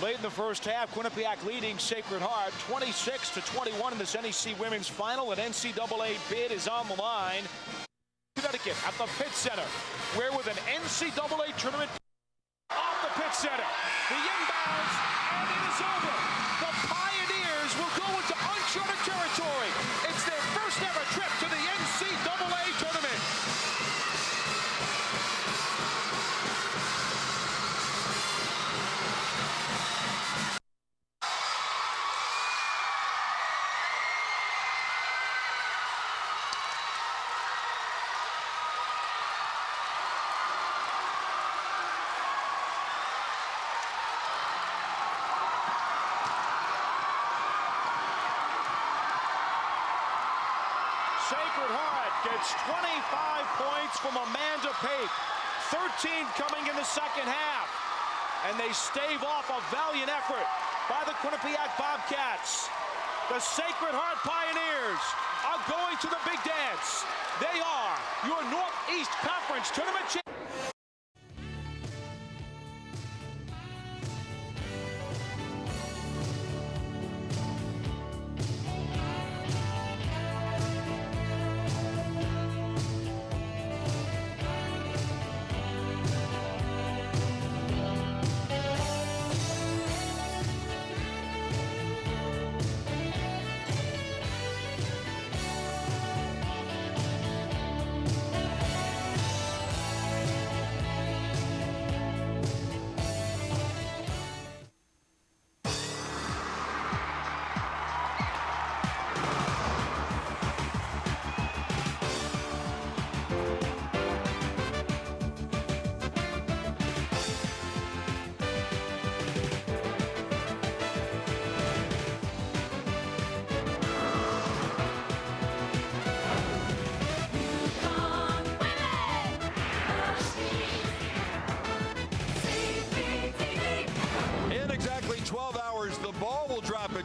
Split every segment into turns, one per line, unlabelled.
Late in the first half, Quinnipiac leading Sacred Heart 26-21 in this NEC Women's Final. An NCAA bid is on the line. Connecticut at the Pitt Center, where with an NCAA tournament off the Pitt Center, the inbounds, and it is over. The Pioneers will go into uncharted territory. It's their first ever trip to the NCAA tournament. Sacred Heart gets 25 points from Amanda Pape, 13 coming in the second half, and they stave off a valiant effort by the Quinnipiac Bobcats. The Sacred Heart Pioneers are going to the big dance. They are your Northeast Conference Tournament champions.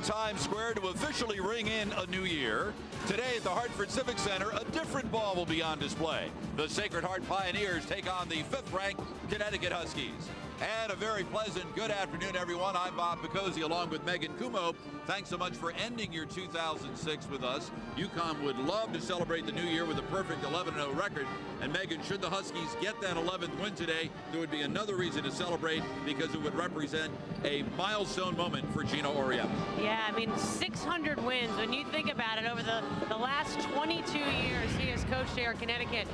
Times Square to officially ring in a new year. Today at the Hartford Civic Center, a different ball will be on display. The Sacred Heart Pioneers take on the 5th-ranked Connecticut Huskies. And a very pleasant good afternoon, everyone. I'm Bob Picozzi along with Megan Kumo. Thanks so much for ending your 2006 with us. UConn would love to celebrate the new year with a perfect 11-0 record. And Megan, should the Huskies get that 11th win today, there would be another reason to celebrate because it would represent a milestone moment for Gino Auriemma.
Yeah, I mean, 600 wins. When you think about it, over the last 22 years he has coached here at Connecticut.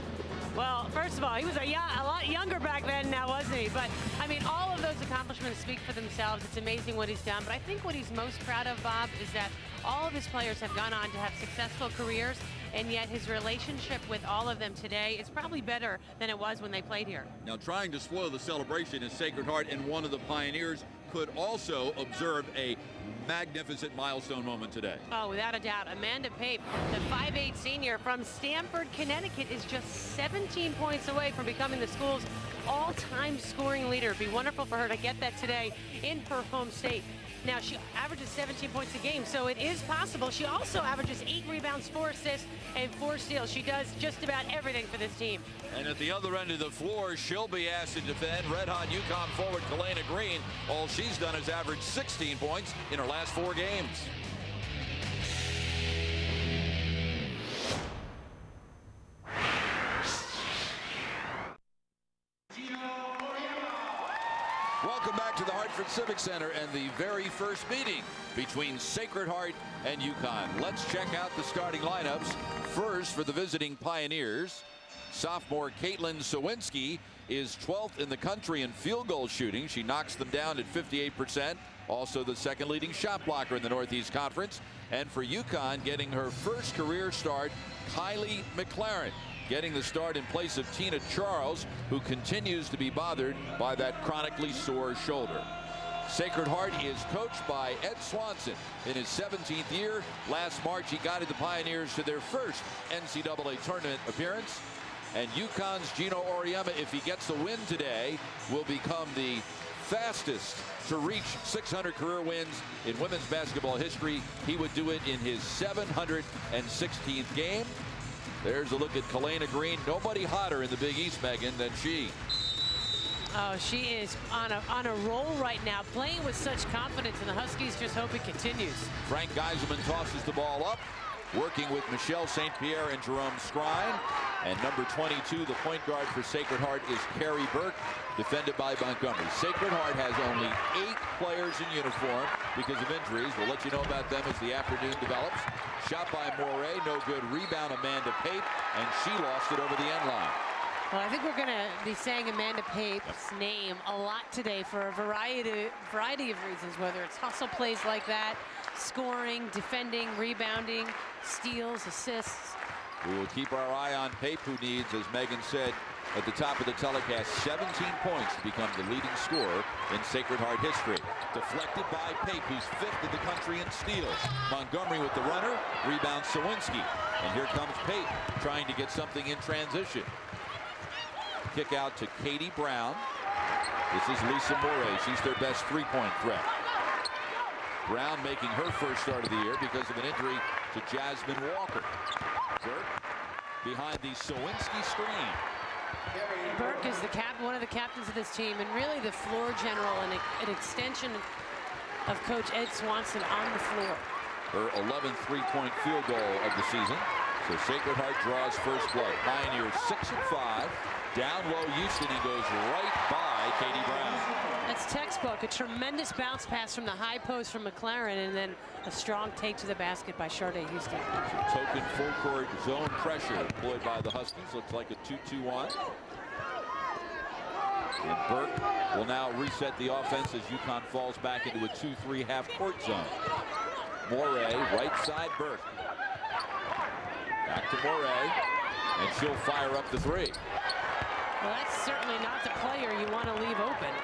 Well, first of all, he was a lot younger back then now, wasn't he? But, I mean, all of those accomplishments speak for themselves. It's amazing what he's done. But I think what he's most proud of, Bob, is that all of his players have gone on to have successful careers, and yet his relationship with all of them today is probably better than it was when they played here. Now, trying to spoil the celebration is Sacred Heart, and one of the Pioneers could also observe a magnificent milestone moment today. Oh, without a doubt. Amanda Pape, the 5'8" senior from Stamford, Connecticut, is just 17 points away from becoming the school's all-time scoring leader. It'd be wonderful for her to get that today in her home state. Now, she averages 17 points a game, so it is possible. She also averages 8 rebounds, 4 assists, and 4 steals. She does just about everything for this team. And at the other end of the floor, she'll be asked to defend red-hot UConn forward Kalena Green. All she's done is average 16 points in her last 4 games. Welcome back to the Hartford Civic Center and the very first meeting between Sacred Heart and UConn. Let's check out the starting lineups. First, for the visiting Pioneers, sophomore Caitlin Sawinski is 12th in the country in field goal shooting. She knocks them down at 58%. Also the second leading shot blocker in the Northeast Conference. And for UConn, getting her first career start, Kylie McLaren, getting the start in place of Tina Charles, who continues to be bothered by that chronically sore shoulder. Sacred Heart is coached by Ed Swanson in his 17th year. Last March, he guided the Pioneers to their first NCAA tournament appearance. And UConn's Gino Auriemma, if he gets the win today, will become the fastest to reach 600 career wins in women's basketball history. He would do it in his 716th game. There's a look at Kalena Green. Nobody hotter in the Big East, Megan, than she. Oh, she is on a roll right now, playing with such confidence, and the Huskies just hope it continues.
Frank Geiselman tosses the ball up, working with Michelle St. Pierre and Jerome Scrine. And number 22, the point guard for Sacred Heart, is Carrie Burke, defended by Montgomery. Sacred Heart has only 8 players in uniform because of injuries. We'll let you know about them as the afternoon develops. Shot by Moret, no good. Rebound, Amanda Pape, and she lost it over the end line.
Well, I think we're going to be saying Amanda Pape's name a lot today for a variety of reasons, whether it's hustle plays like that, scoring, defending, rebounding, steals, assists.
We will keep our eye on Pape, who needs, as Megan said at the top of the telecast, 17 points to become the leading scorer in Sacred Heart history. Deflected by Pape, who's 5th in the country in steals. Montgomery with the runner, rebound Sawinski. And here comes Pape trying to get something in transition. Kick out to Katie Brown. This is Lisa Moret. She's their best three-point threat. Brown making her first start of the year because of an injury to Jasmine Walker. Burke behind the Sawinski screen.
Burke is one of the captains of this team, and really the floor general and an extension of Coach Ed Swanson on the floor.
Her 11th three-point field goal of the season. So Sacred Heart draws first blood. Pioneers 6-5. Down low, Houston, and goes right by Katie Brown.
That's textbook. A tremendous bounce pass from the high post from McLaren, and then a strong take to the basket by Sharday Houston.
Token full court zone pressure employed by the Huskies. Looks like a 2-2-1. And Burke will now reset the offense as UConn falls back into a 2-3 half court zone. Moret, right side Burke. Back to Moret, and she'll fire up the three.
Well, that's certainly not the player you want to leave open.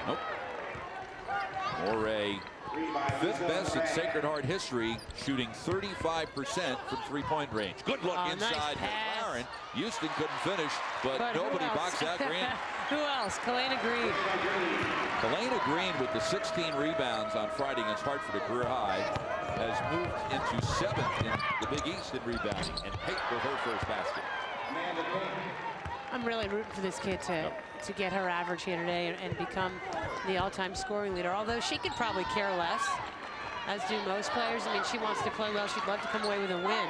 Nope. Moret, 5th best in Sacred Heart history, shooting 35% from three-point range. Good look inside McLaren. Houston couldn't finish, but nobody boxed out Green.
Who else? Kalena Green.
Kalena Green with the 16 rebounds on Friday against Hartford, a career high, has moved into 7th in the Big East in rebounding, and Pape with her first basket.
I'm really rooting for this kid to get her average here today and become the all-time scoring leader, although she could probably care less, as do most players. I mean, she wants to play well. She'd love to come away with a win.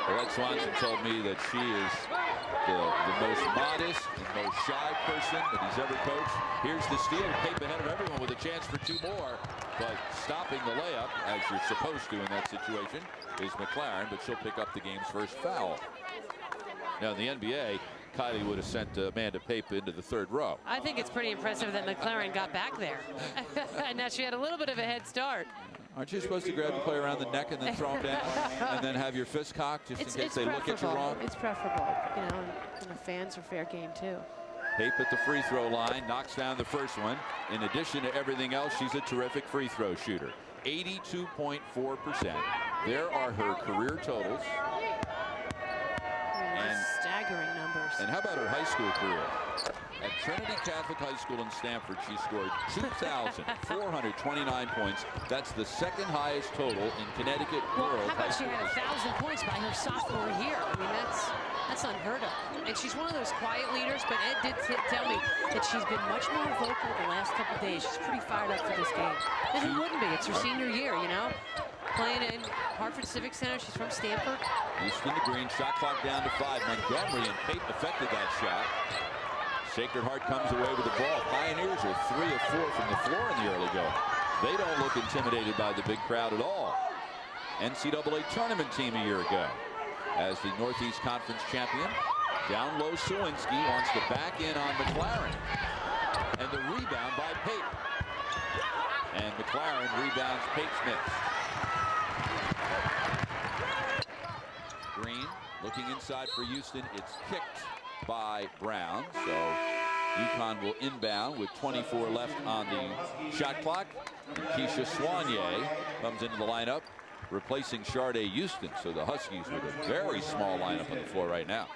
Well, Ed Swanson told me that she is the most modest and most shy person that he's ever coached. Here's the steal. Pape ahead of everyone with a chance for 2 more. But stopping the layup, as you're supposed to in that situation, is McLaren, but she'll pick up the game's first foul. Now, in the NBA, Kylie would have sent Amanda Pape into the 3rd row.
I think it's pretty impressive that McLaren got back there. And now she had a little bit of a head start.
Aren't you supposed to grab the player around the neck and then throw him down and then have your fist cocked just in case they look at you wrong?
It's preferable, you know, and the fans are fair game too.
Pape at the free throw line, knocks down the first one. In addition to everything else, she's a terrific free throw shooter. 82.4%. There are her career totals.
And staggering numbers.
And how about her high school career? At Trinity Catholic High School in Stamford, she scored 2,429 points. That's the 2nd highest total in Connecticut world.
How about she had 1,000 points by her sophomore year? I mean, that's unheard of. And she's one of those quiet leaders, but Ed did tell me that she's been much more vocal the last couple of days. She's pretty fired up for this game. And who wouldn't be? It's her senior year, you know? Playing in Hartford Civic Center. She's from Stamford.
Houston to Green. Shot clock down to 5. Montgomery and Pape affected that shot. Sacred Heart comes away with the ball. Pioneers are 3 of 4 from the floor in the early going. They don't look intimidated by the big crowd at all. NCAA tournament team a year ago. As the Northeast Conference champion, down low Sawinski wants to back in on McLaren. And the rebound by Pape. And McLaren rebounds Pape Smith. Green looking inside for Houston. It's kicked by Brown. So UConn will inbound with 24 left on the shot clock. And Keisha Soignier comes into the lineup, replacing Sharday Houston. So the Huskies with a very small lineup on the floor right now.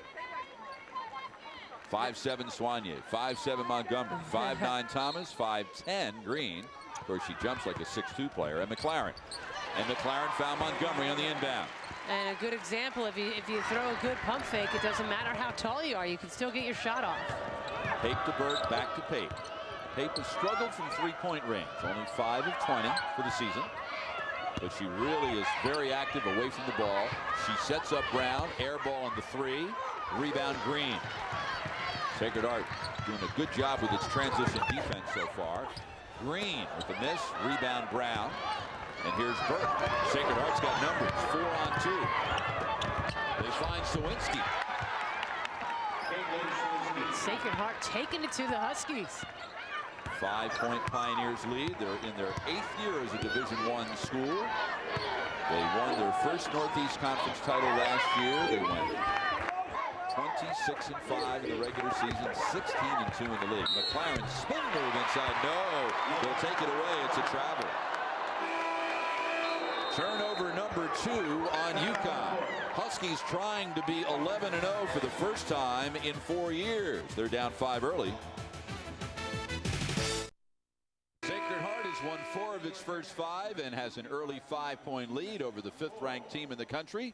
5'7" Soignier, 5'7" Montgomery, 5'9" Thomas, 5'10" Green. Of course, she jumps like a 6'2" player. And McLaren. And McLaren found Montgomery on the inbound.
And a good example, if you throw a good pump fake, it doesn't matter how tall you are, you can still get your shot off.
Pape to Burke, back to Pape. Pape has struggled from three-point range, only 5 of 20 for the season. But she really is very active away from the ball. She sets up Brown, air ball on the 3, rebound Green. Sacred Heart doing a good job with its transition defense so far. Green with the miss, rebound Brown. And here's Burke. Sacred Heart's got numbers, 4 on 2. They find Sawinski.
Sacred Heart taking it to the Huskies.
5-point Pioneers lead. They're in their 8th year as a Division I school. They won their first Northeast Conference title last year. They went 26-5 in the regular season, 16-2 in the league. McLaren spin move inside. No, they'll take it away. It's a travel. Turnover number 2 on UConn. Huskies trying to be 11-0 for the first time in 4 years. They're down 5 early. Sacred Heart has won 4 of its first 5 and has an early 5-point lead over the 5th-ranked team in the country.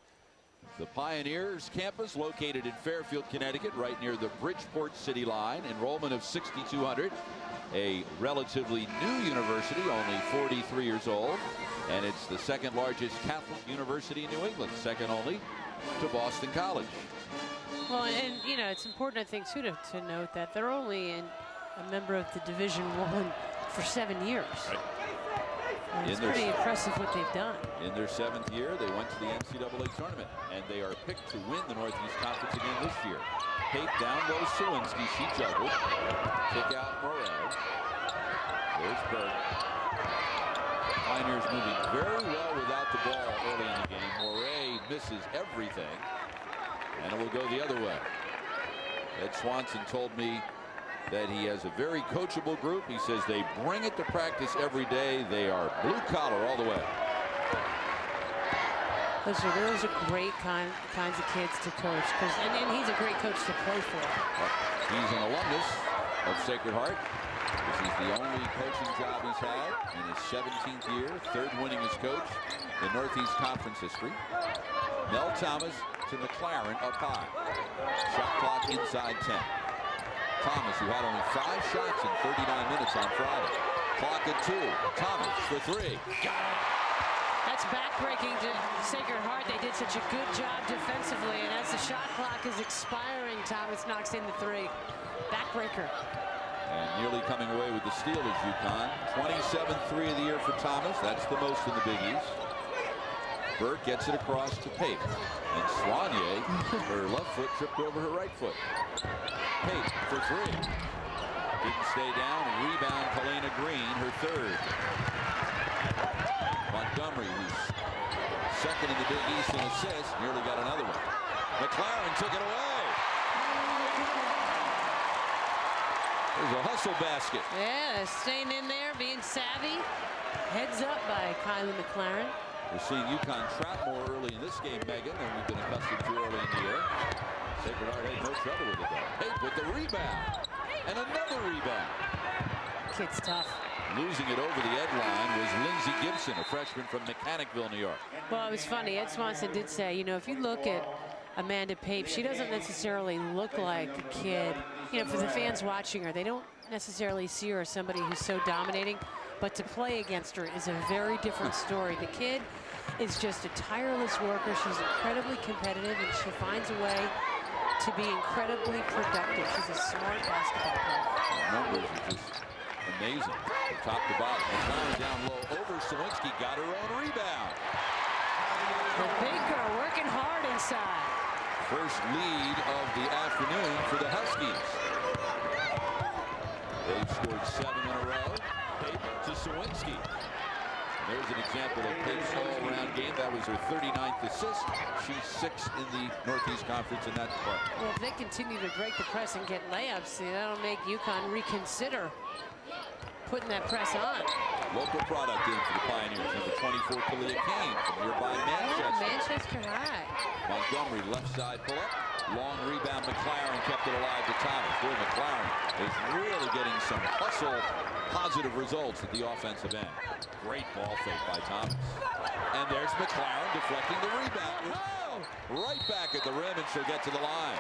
The Pioneers campus located in Fairfield, Connecticut, right near the Bridgeport city line. Enrollment of 6,200. A relatively new university, only 43 years old. And it's the second largest Catholic university in New England, second only to Boston College.
Well, and you know, it's important, I think, too, to note that they're only a member of the Division I for 7 years.
Right.
It's pretty impressive what they've done.
In their 7th year, they went to the NCAA tournament, and they are picked to win the Northeast Conference again this year. Pape down low Sawinski. She juggled. Kick out Moret. There's Burke. Pioneers moving very well without the ball early in the game. Moret misses everything, and it will go the other way. Ed Swanson told me that he has a very coachable group. He says they bring it to practice every day. They are blue collar all the way.
Listen, those are great kinds of kids to coach, and he's a great coach to play for.
He's an alumnus of Sacred Heart. This is the only coaching job he's had in his 17th year, 3rd winningest coach in Northeast Conference history. Mel Thomas to McLaren up high. Shot clock inside 10. Thomas, who had only 5 shots in 39 minutes on Friday. Clock at 2. Thomas for 3. Got it.
That's backbreaking to Sacred Heart. They did such a good job defensively, and as the shot clock is expiring, Thomas knocks in the 3. Backbreaker.
And nearly coming away with the steal is UConn. 27th 3 of the year for Thomas. That's the most in the Big East. Burke gets it across to Pape. And Soignier, her left foot tripped over her right foot. Pape for 3. Didn't stay down. And rebound Kalena Green, her 3rd. Montgomery, who's 2nd in the Big East in assists, nearly got another one. McLaren took it away. There's a hustle basket.
Yeah, staying in there, being savvy. Heads up by Kylie McLaren.
We're seeing UConn trap more early in this game, Megan, than we've been accustomed to early in the year. Sacred Heart had no trouble with it, though. Pape with the rebound. And another rebound.
Kid's tough.
Losing it over the edge line was Lindsey Gibson, a freshman from Mechanicville, New York.
Well, it was funny. Ed Swanson did say, you know, if you look at Amanda Pape, she doesn't necessarily look like a kid. You know, for the fans watching her, they don't necessarily see her as somebody who's so dominating. But to play against her is a very different story. The kid is just a tireless worker. She's incredibly competitive, and she finds a way to be incredibly productive. She's a smart basketball player.
The numbers are just amazing from top to bottom. McLaren down low over Sawinski, got her own rebound.
The big girl working hard inside.
First lead of the afternoon for the Huskies. They've scored 7 in a row. Pape to Sawinski. There's an example of Pape's all-around game. That was her 39th assist. She's 6th in the Northeast Conference in that department.
Well, if they continue to break the press and get layups, that'll make UConn reconsider putting that press on.
Local product in for the Pioneers. Number 24, Kalia Kane from nearby Manchester.
Yeah, Manchester High.
Montgomery left side pull up. Long rebound. McLaren kept it alive to Thomas. Boy, McLaren is really getting some hustle positive results at the offensive end. Great ball fake by Thomas. And there's McLaren deflecting the rebound. Oh, right back at the rim, and she'll get to the line.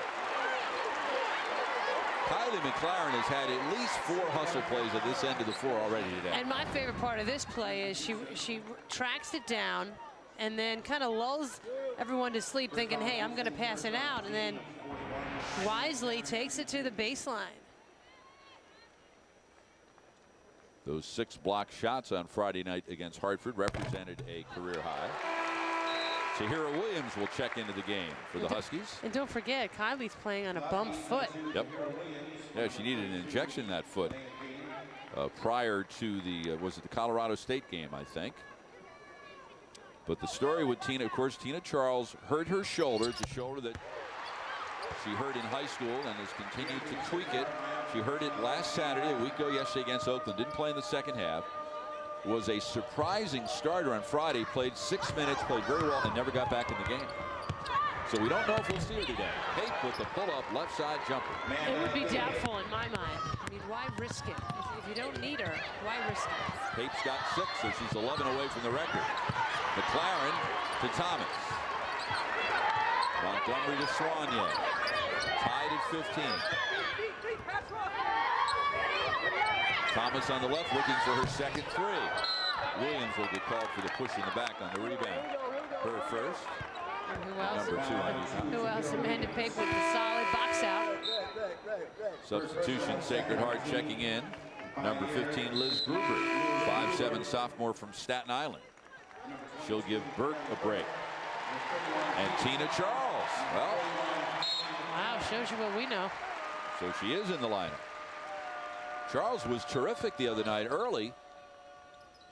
Kylie McLaren has had at least 4 hustle plays at this end of the floor already today.
And my favorite part of this play is she tracks it down and then kind of lulls everyone to sleep thinking, hey, I'm going to pass it out, and then wisely takes it to the baseline.
Those 6 block shots on Friday night against Hartford represented a career high. Tahira Williams will check into the game for the Huskies.
And don't forget, Kylie's playing on a bum foot.
Yep. Yeah, she needed an injection in that foot prior to the, was it the Colorado State game, I think. But the story with Tina, of course, Tina Charles hurt her shoulder. It's a shoulder that she hurt in high school and has continued to tweak it. She hurt it last Saturday, a week ago yesterday against Oakland. Didn't play in the second half. Was a surprising starter on Friday. Played 6 minutes, played very well, and never got back in the game. So we don't know if we'll see her today. Pape with the pull-up left side jumper.
It would be doubtful in my mind. I mean, why risk it? If you don't need her, why risk it?
Pape's got 6, so she's 11 away from the record. McLaren to Thomas. Montgomery to Soignier. Tied at 15. Thomas on the left looking for her second 3. Williams will get called for the push in the back on the rebound. Her first.
And who else?
Number 2 on UConn.
Who else? Amanda Pape with the solid box out.
Substitution, Sacred Heart checking in. Number 15, Liz Gruber, 5'7" sophomore from Staten Island. She'll give Burke a break. And Tina Charles. Well,
wow, shows you what we know.
so she is in the lineup. Charles was terrific the other night early.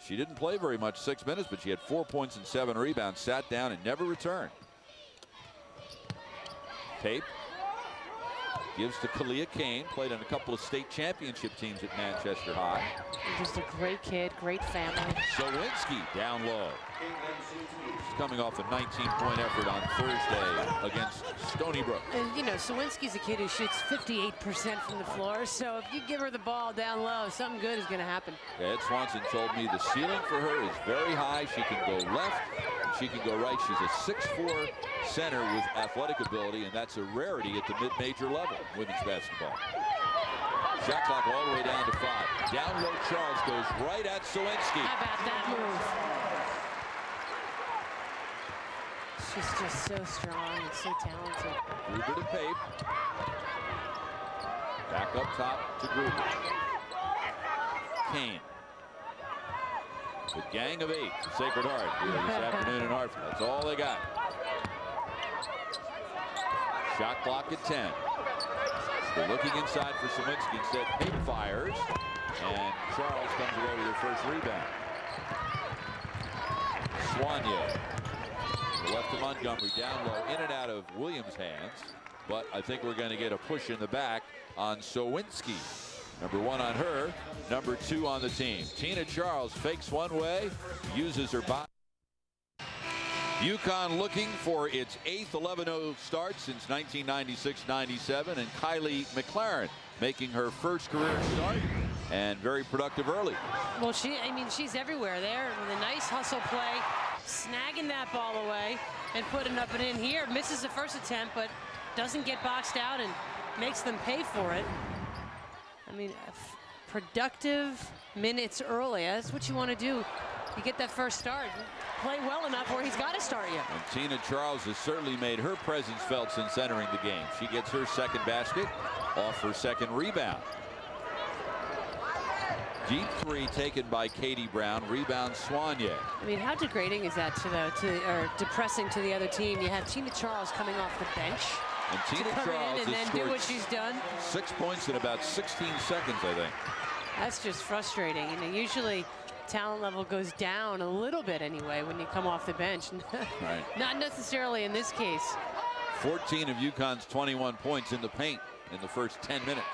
She didn't play very much, 6 minutes, but she had 4 points and 7 rebounds, sat down and never returned. Pape gives to Kalia Kane, played on a couple of state championship teams at Manchester High.
Just a great kid, great family.
Sowinski down low. She's coming off a 19-point effort on Thursday against Stony Brook.
And, you know, Sowinski's a kid who shoots 58% from the floor, so if you give her the ball down low, something good is going to happen.
Ed Swanson told me the ceiling for her is very high. She can go left, and she can go right. She's a 6'4" center with athletic ability, and that's a rarity at the mid-major level in women's basketball. Shot clock all the way down to 5. Down low, Charles goes right at Sowinski.
How about that move? She's just so strong and so talented.
Gruber to Pape. Back up top to Gruber. Kane. The gang of 8 for Sacred Heart here this afternoon in Hartford. That's all they got. Shot clock at 10. They're looking inside for Sowinski. Instead, Pape fires, and Charles comes away with her first rebound. Soignier. The left to Montgomery, down low, in and out of Williams' hands. But I think we're going to get a push in the back on Sowinski. Number 1 on her, number 2 on the team. Tina Charles fakes one way, uses her body. UConn looking for its 8th 11-0 start since 1996-97, and Kylie McLaren making her first career start and very productive early.
Well, she's everywhere there with a nice hustle play, snagging that ball away and putting up and in here. Misses the first attempt, but doesn't get boxed out and makes them pay for it. I mean, productive minutes early. That's what you want to do. You get that first start. Play well enough where he's got to start you.
And Tina Charles has certainly made her presence felt since entering the game. She gets her second basket off her second rebound. Deep 3 taken by Katie Brown. Rebound Soignier.
I mean, how degrading is that or depressing to the other team? You have Tina Charles coming off the bench.
And Tina Charles
and then do what she's done.
6 points in about 16 seconds, I think.
That's just frustrating. You know, usually talent level goes down a little bit anyway when you come off the bench.
Right.
Not necessarily in this case.
14 of UConn's 21 points in the paint in the first 10 minutes.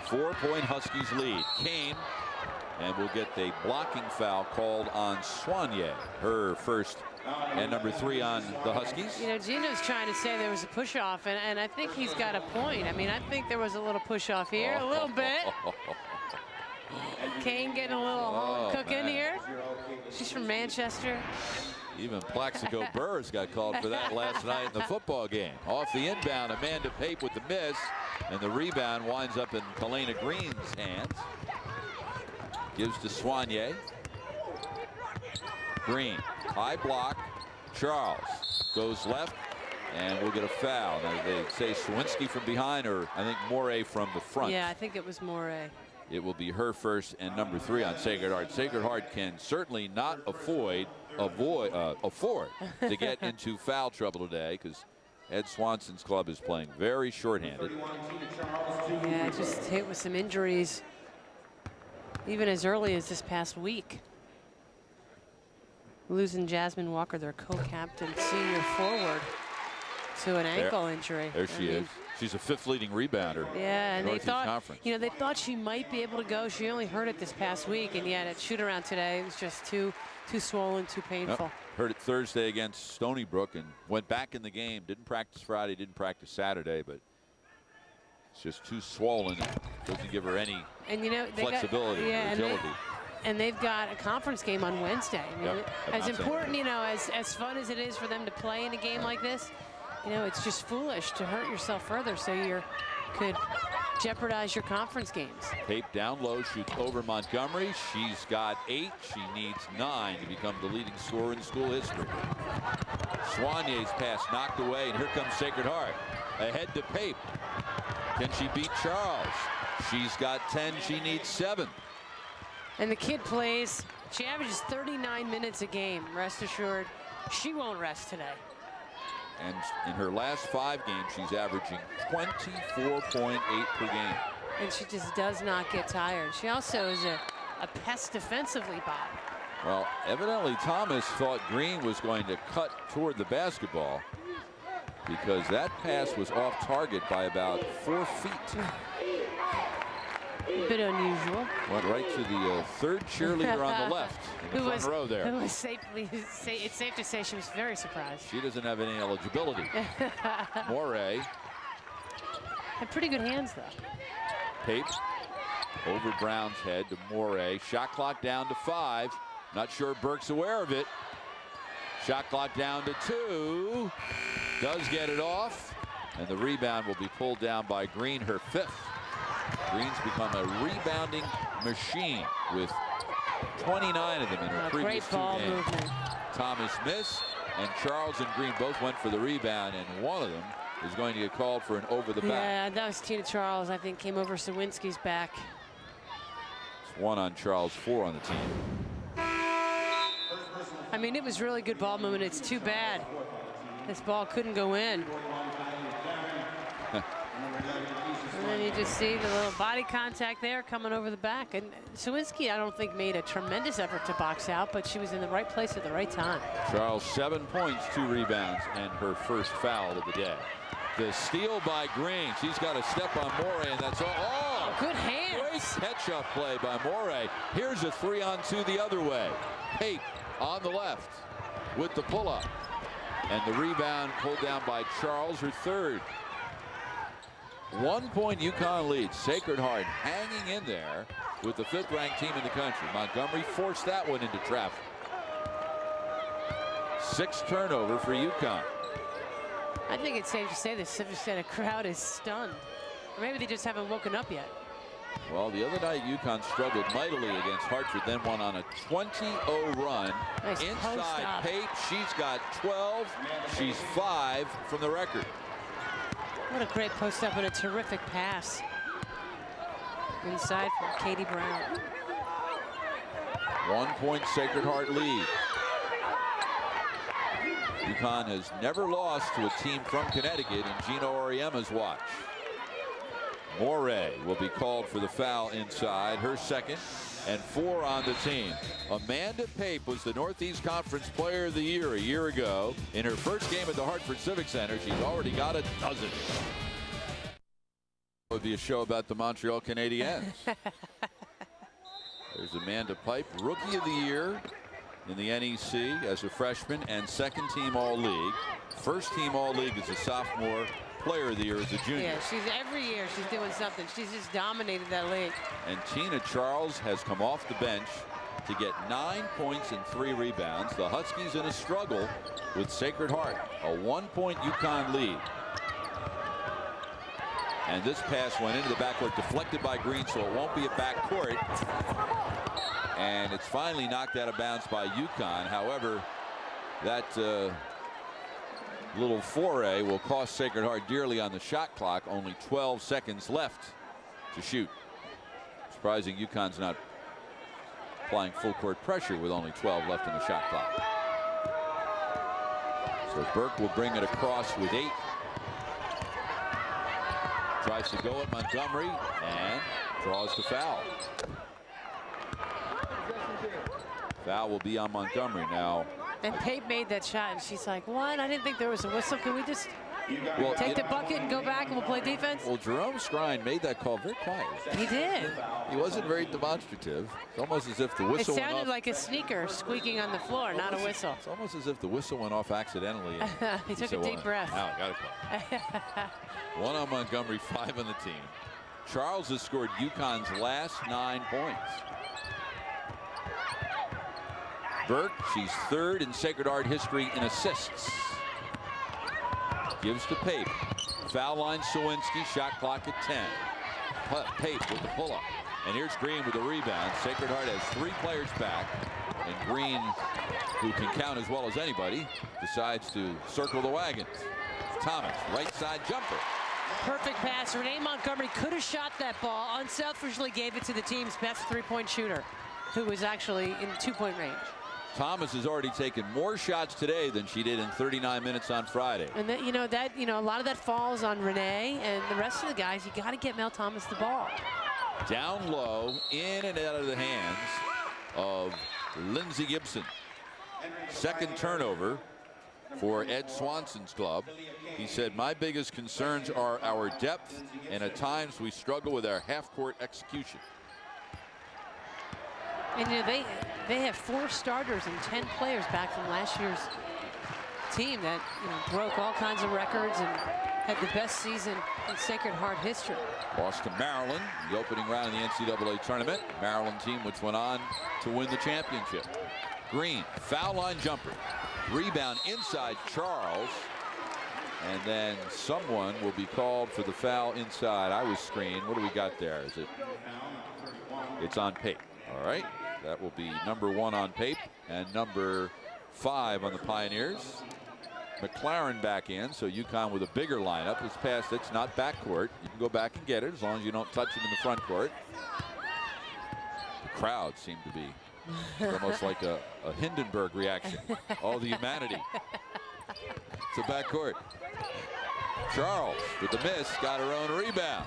4-point Huskies lead. Kane, and we'll get the blocking foul called on Soignier, her first, and number 3 on the Huskies.
You know, Gino's trying to say there was a push-off, and I think he's got a point. I mean, I think there was a little push-off here, a little bit. Kane getting a little home cooking here. She's from Manchester.
Even Plaxico Burrs got called for that last night in the football game. Off the inbound, Amanda Pape with the miss, and the rebound winds up in Kalena Green's hands. Gives to Soignier. Green, high block. Charles goes left, and we'll get a foul. Now they say Swinsky from behind, or I think Morey from the front.
Yeah, I think it was Morey.
It will be her first and number 3 on Sacred Heart. Sacred Heart can certainly not afford to get into foul trouble today, because Ed Swanson's club is playing very shorthanded.
Yeah, just hit with some injuries, even as early as this past week. Losing Jasmine Walker, their co-captain, senior forward, to an ankle injury.
There she is. She's a 5th leading rebounder.
Yeah, and they thought,
Conference.
they thought she might be able to go. She only hurt it this past week, and yet at shoot around today, it was just too swollen, too painful.
Yep. Hurt it Thursday against Stony Brook and went back in the game. Didn't practice Friday, didn't practice Saturday, but it's just too swollen. Doesn't give her any flexibility or agility.
And they've got a conference game on Wednesday. I mean,
Yep.
as important, as fun as it is for them to play in a game like this, it's just foolish to hurt yourself further, so you could jeopardize your conference games.
Pape down low, shoots over Montgomery. She's got 8. She needs 9 to become the leading scorer in school history. Soignier's pass knocked away, and here comes Sacred Heart. Ahead to Pape. Can she beat Charles? She's got 10. She needs 7.
And the kid plays. She averages 39 minutes a game. Rest assured, she won't rest today.
And in her last 5 games, she's averaging 24.8 per game.
And she just does not get tired. She also is a pest defensively, Bob.
Well, evidently Thomas thought Green was going to cut toward the basketball, because that pass was off target by about 4 feet.
A bit unusual.
Went right to the 3rd cheerleader on the left in the front row there.
It's safe to say she was very surprised.
She doesn't have any eligibility. Morey.
Had pretty good hands, though.
Pape over Brown's head to Morey. Shot clock down to 5. Not sure Burke's aware of it. Shot clock down to 2. Does get it off. And the rebound will be pulled down by Green, her 5th. Green's become a rebounding machine with 29 of them in her previous 2 games.
Movement.
Thomas missed, and Charles and Green both went for the rebound, and one of them is going to get called for an over the back.
Yeah, that was Tina Charles, I think, came over Sawinski's back.
It's 1 on Charles, 4 on the team.
I mean, it was really good ball movement. It's too bad this ball couldn't go in. And then you just see the little body contact there coming over the back. And Sawinski, I don't think, made a tremendous effort to box out, but she was in the right place at the right time.
Charles, 7 points, 2 rebounds, and her first foul of the day. The steal by Green. She's got a step on Morey, and that's all. Oh,
good hands.
Great catch-up play by Morey. Here's a 3-on-2 the other way. Pape on the left with the pull-up. And the rebound pulled down by Charles, her 3rd. 1 point UConn lead. Sacred Heart hanging in there with the 5th-ranked team in the country. Montgomery forced that one into traffic. 6th turnover for UConn.
I think it's safe to say the Civic Center crowd is stunned. Or maybe they just haven't woken up yet.
Well, the other night UConn struggled mightily against Hartford, then went on a 20-0 run.
Nice
inside Pape. She's got 12. She's 5 from the record.
What a great post up and a terrific pass. Inside from Katie Brown.
1 point Sacred Heart lead. UConn has never lost to a team from Connecticut in Gino Auriemma's watch. Morey will be called for the foul inside, her 2nd, and 4 on the team. Amanda Pape was the Northeast Conference Player of the Year a year ago. In her first game at the Hartford Civic Center, she's already got a dozen. It would be a show about the Montreal Canadiens. There's Amanda Pape, Rookie of the Year in the NEC as a freshman and 2nd team All-League. 1st team All-League as a sophomore. Player of the Year as a junior.
Yeah, every year she's doing something. She's just dominated that league.
And Tina Charles has come off the bench to get 9 points and 3 rebounds. The Huskies in a struggle with Sacred Heart, a 1-point UConn lead. And this pass went into the backcourt, deflected by Green, so it won't be a backcourt. And it's finally knocked out of bounds by UConn. However, that little foray will cost Sacred Heart dearly on the shot clock. Only 12 seconds left to shoot. Surprising UConn's not applying full court pressure with only 12 left in the shot clock. So Burke will bring it across with 8. Tries to go at Montgomery and draws the foul. Foul will be on Montgomery now.
And Pape made that shot, and she's like, "What? I didn't think there was a whistle. Can we just
Well,
take the bucket and go back and we'll play defense?"
Well, Jerome Scrine made that call very quietly.
He did.
He wasn't very demonstrative. It's almost as if the whistle
It
went
sounded
off.
like a sneaker squeaking on the floor, not a whistle.
It's almost as if the whistle went off accidentally.
He took
said,
a deep
"Well,
breath."
Now I got to call. 1 on Montgomery, 5 on the team. Charles has scored UConn's last 9 points. Burke, she's 3rd in Sacred Heart history in assists. Gives to Pape. Foul line Sawinski, shot clock at 10. Pape with the pull-up. And here's Green with the rebound. Sacred Heart has 3 players back. And Green, who can count as well as anybody, decides to circle the wagons. Thomas, right side jumper.
Perfect pass. Renee Montgomery could have shot that ball. Unselfishly gave it to the team's best 3-point shooter, who was actually in 2-point range.
Thomas has already taken more shots today than she did in 39 minutes on Friday.
And that, a lot of that falls on Renee and the rest of the guys. You got to get Mel Thomas the ball.
Down low, in and out of the hands of Lindsey Gibson. Second turnover for Ed Swanson's club. He said, "My biggest concerns are our depth, and at times we struggle with our half-court execution."
And they have 4 starters and 10 players back from last year's team that broke all kinds of records and had the best season in Sacred Heart history.
Lost to Maryland, the opening round of the NCAA tournament. Maryland team which went on to win the championship. Green, foul line jumper. Rebound inside Charles. And then someone will be called for the foul inside. I was screened. What do we got there? Is it? It's on Pape. All right. That will be number 1 on Pape and number 5 on the Pioneers. McLaren back in, so UConn with a bigger lineup. This pass, it's not backcourt. You can go back and get it as long as you don't touch it in the front court. The crowd seemed to be almost like a Hindenburg reaction. All the humanity. It's a backcourt. Charles with the miss, got her own rebound.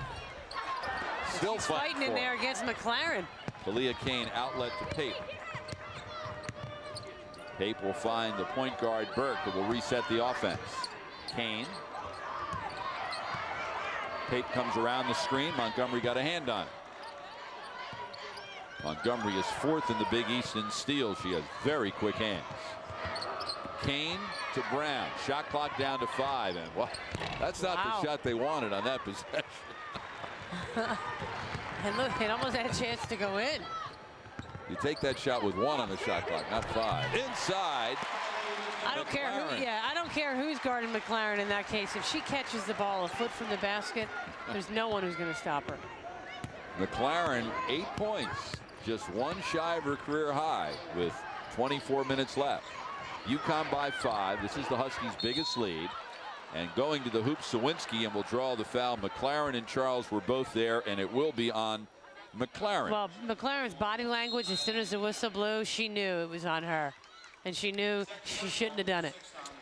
Still
fighting in there against McLaren.
Talia Kane outlet to Pape. Pape will find the point guard Burke, who will reset the offense. Kane. Pape comes around the screen. Montgomery got a hand on it. Montgomery is 4th in the Big East in steals. She has very quick hands. Kane to Brown. Shot clock down to 5. And well, that's not the shot they wanted on that possession.
And look, it almost had a chance to go in.
You take that shot with 1 on the shot clock, not 5. Inside.
I don't care who. Yeah, I don't care who's guarding McLaren in that case. If she catches the ball a foot from the basket, there's no one who's going to stop her.
McLaren 8 points, just 1 shy of her career high with 24 minutes left. UConn by 5. This is the Huskies' biggest lead. And going to the hoop, Sawinski, and will draw the foul. McLaren and Charles were both there, and it will be on McLaren.
Well, McLaren's body language, as soon as the whistle blew, she knew it was on her. And she knew she shouldn't have done it.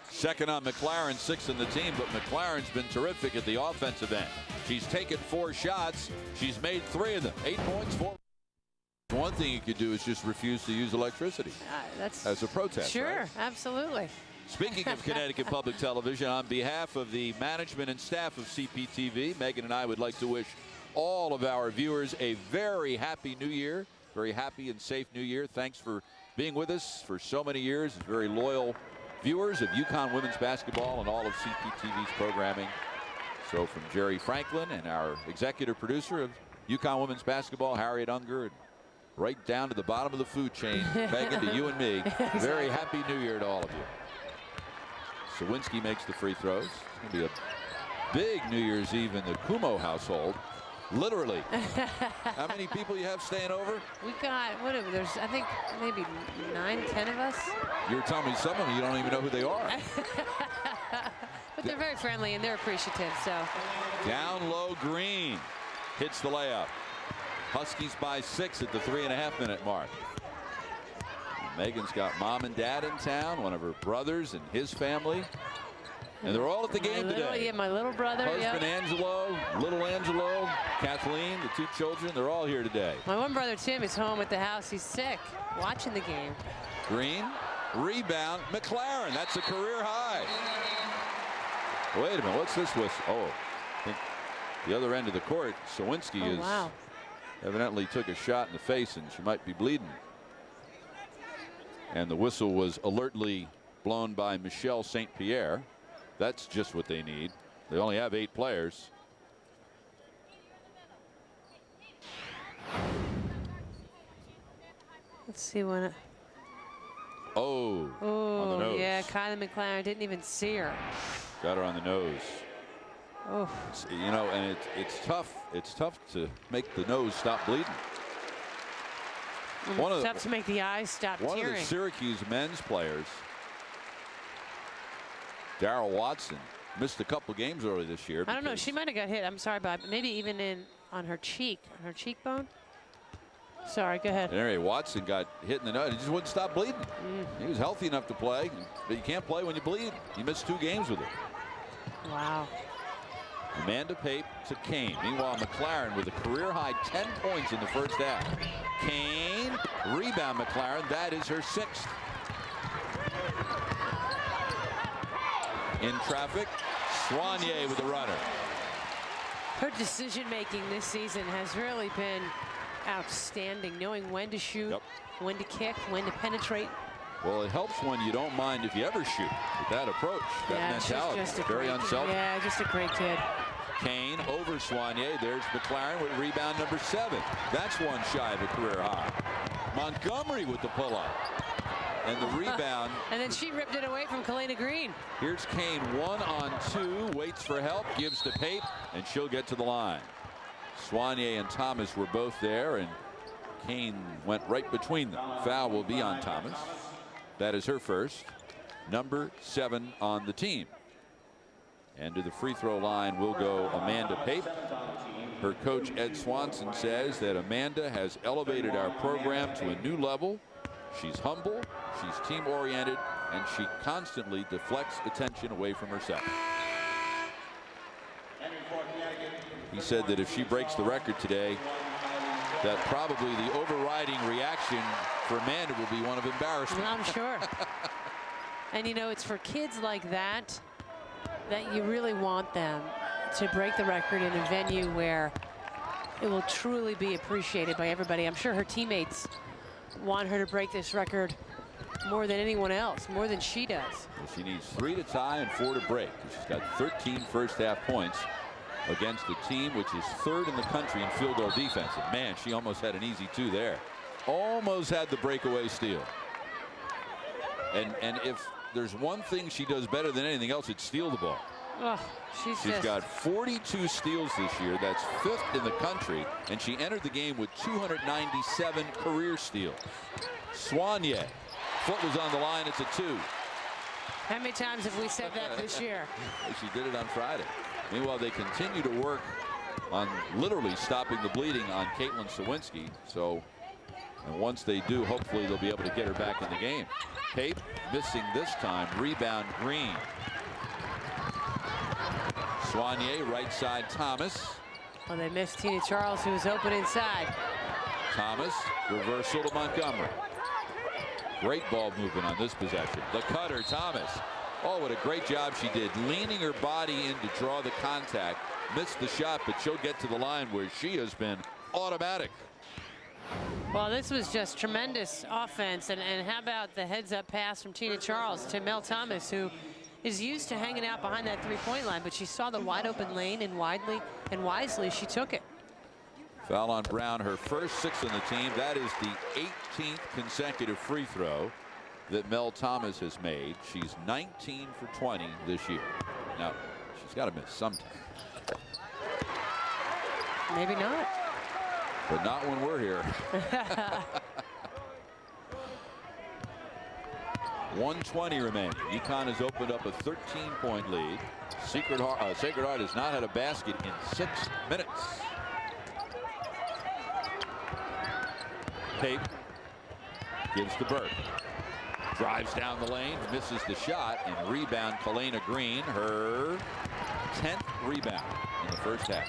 Second on McLaren, 6th in the team, but McLaren's been terrific at the offensive end. She's taken 4 shots. She's made 3 of them. 8 points, 4. One thing you could do is just refuse to use electricity.
That's
as a protest.
Sure,
right?
Absolutely.
Speaking of Connecticut Public Television, on behalf of the management and staff of CPTV, Megan and I would like to wish all of our viewers a very happy new year, very happy and safe new year. Thanks for being with us for so many years, very loyal viewers of UConn women's basketball and all of CPTV's programming. So from Jerry Franklin and our executive producer of UConn women's basketball, Harriet Unger, and right down to the bottom of the food chain, begging to you and me.
Exactly.
Very happy New Year to all of you. Sawinski makes the free throws. It's going to be a big New Year's Eve in the Kumo household. Literally. How many people you have staying over?
We got, there's, I think, maybe 9, 10 of us.
You're telling me some of them you don't even know who they are.
But they're very friendly and they're appreciative, so.
Down low, Green hits the layup. Huskies by 6 at the 3.5-minute mark. Megan's got mom and dad in town, one of her brothers and his family. And they're all at the game today.
Yeah, my little brother.
Husband Angelo, little Angelo, Kathleen, the 2 children, they're all here today.
My one brother Tim is home at the house. He's sick, watching the game.
Green, rebound, McLaren. That's a career high. Wait a minute, what's this whistle? Oh, I think the other end of the court, Sawinski is evidently took a shot in the face and she might be bleeding. And the whistle was alertly blown by Michelle St. Pierre. That's just what they need. They only have 8 players.
Let's see when it.
Oh, on the nose.
Yeah, Kylie McLaren didn't even see her.
Got her on the nose.
Oh.
You know, and it's tough. It's tough to make the nose stop bleeding.
It's tough to make the eyes stop tearing.
One of the Syracuse men's players, Darrell Watson, missed a couple games early this year.
I don't know. She might have got hit. I'm sorry, Bob. Maybe even on her cheekbone. Sorry, go ahead.
Anyway, Watson got hit in the nose. He just wouldn't stop bleeding. He was healthy enough to play, but you can't play when you bleed. He missed 2 games with it.
Wow.
Amanda Pape to Kane. Meanwhile, McLaren with a career-high 10 points in the first half. Kane, rebound McLaren. That is her 6th. In traffic, Soignier with the runner.
Her decision-making this season has really been outstanding, knowing when to shoot, when to kick, when to penetrate.
Well, it helps when you don't mind if you ever shoot with that approach, that mentality.
She's just
very unselfish.
Yeah, just a great kid.
Kane over Soignier. There's McLaren with rebound number 7. That's one shy of a career high. Montgomery with the pull-up. And the rebound.
And then she ripped it away from Kalina Green.
Here's Kane 1-on-2, waits for help, gives to Pape, and she'll get to the line. Soignier and Thomas were both there, and Kane went right between them. Foul will be on Thomas. That is her first, number 7 on the team. And to the free throw line will go Amanda Pape. Her coach Ed Swanson says that Amanda has elevated our program to a new level. She's humble, she's team oriented, and she constantly deflects attention away from herself. He said that if she breaks the record today, that probably the overriding reaction for Amanda will be one of embarrassment.
I'm sure. And you know, it's for kids like that you really want them to break the record in a venue where it will truly be appreciated by everybody. I'm sure her teammates want her to break this record more than anyone else, more than she does.
Well, she needs 3 to tie and 4 to break. She's got 13 first half points against a team which is 3rd in the country in field goal defense. And man, she almost had an easy 2 there. Almost had the breakaway steal. And if there's one thing she does better than anything else, it's steal the ball.
Oh, she's
got 42 steals this year. That's 5th in the country, and she entered the game with 297 career steals. Soignier, foot was on the line. It's a 2.
How many times have we said that this year?
She did it on Friday. Meanwhile, they continue to work on literally stopping the bleeding on Caitlin Sawinski. So, and once they do, hopefully they'll be able to get her back in the game. Pape missing this time. Rebound Green. Soignier, right side Thomas.
Well, they missed Tina Charles, who was open inside.
Thomas, reversal to Montgomery. Great ball movement on this possession. The cutter, Thomas. Oh, what a great job she did, leaning her body in to draw the contact. Missed the shot, but she'll get to the line where she has been automatic.
Well, this was just tremendous offense. And how about the heads-up pass from Tina Charles to Mel Thomas, who is used to hanging out behind that three-point line, but she saw the wide-open lane, and wisely she took it.
Foul on Brown, her first 6 on the team. That is the 18th consecutive free throw that Mel Thomas has made. She's 19 for 20 this year. Now, she's got to miss sometime.
Maybe not.
But not when we're here. 1:20 remaining. UConn has opened up a 13-point lead. Sacred Heart has not had a basket in 6 minutes. Tape gives to Burke. Drives down the lane, misses the shot, and rebound Kalena Green, her 10th rebound in the first half.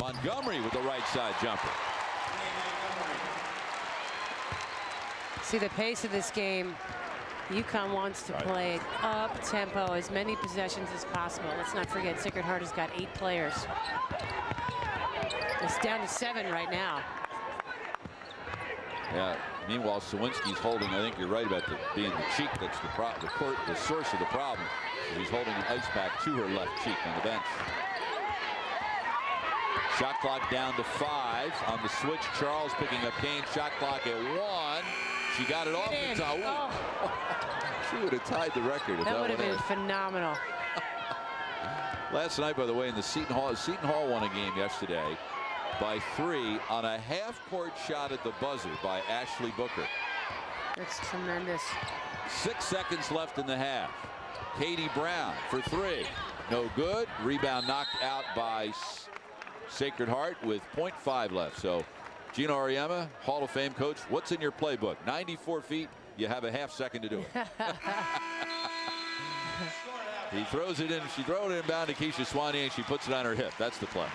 Montgomery with the right side jumper.
See the pace of this game. UConn wants to play it up tempo, as many possessions as possible. Let's not forget Sacred Heart has got 8 players. It's down to 7 right now.
Yeah. Meanwhile, Sawinski's holding. I think you're right about being the cheek that's the source of the problem. He's holding an ice pack to her left cheek on the bench. Shot clock down to 5 on the switch. Charles picking up Kane. Shot clock at 1. She got it off the top. Oh. She would have tied the record if
that would have been phenomenal.
Last night, by the way, in the Seton Hall won a game yesterday by 3 on a half-court shot at the buzzer by Ashley Booker.
That's tremendous.
6 seconds left in the half. Katie Brown for 3. No good. Rebound knocked out by Sacred Heart with .5 left. So Gino Auriemma, Hall of Fame coach, what's in your playbook? 94 feet. You have a half second to do it. He throws it in. She throws it inbound to Keisha Swanee, and she puts it on her hip. That's the play.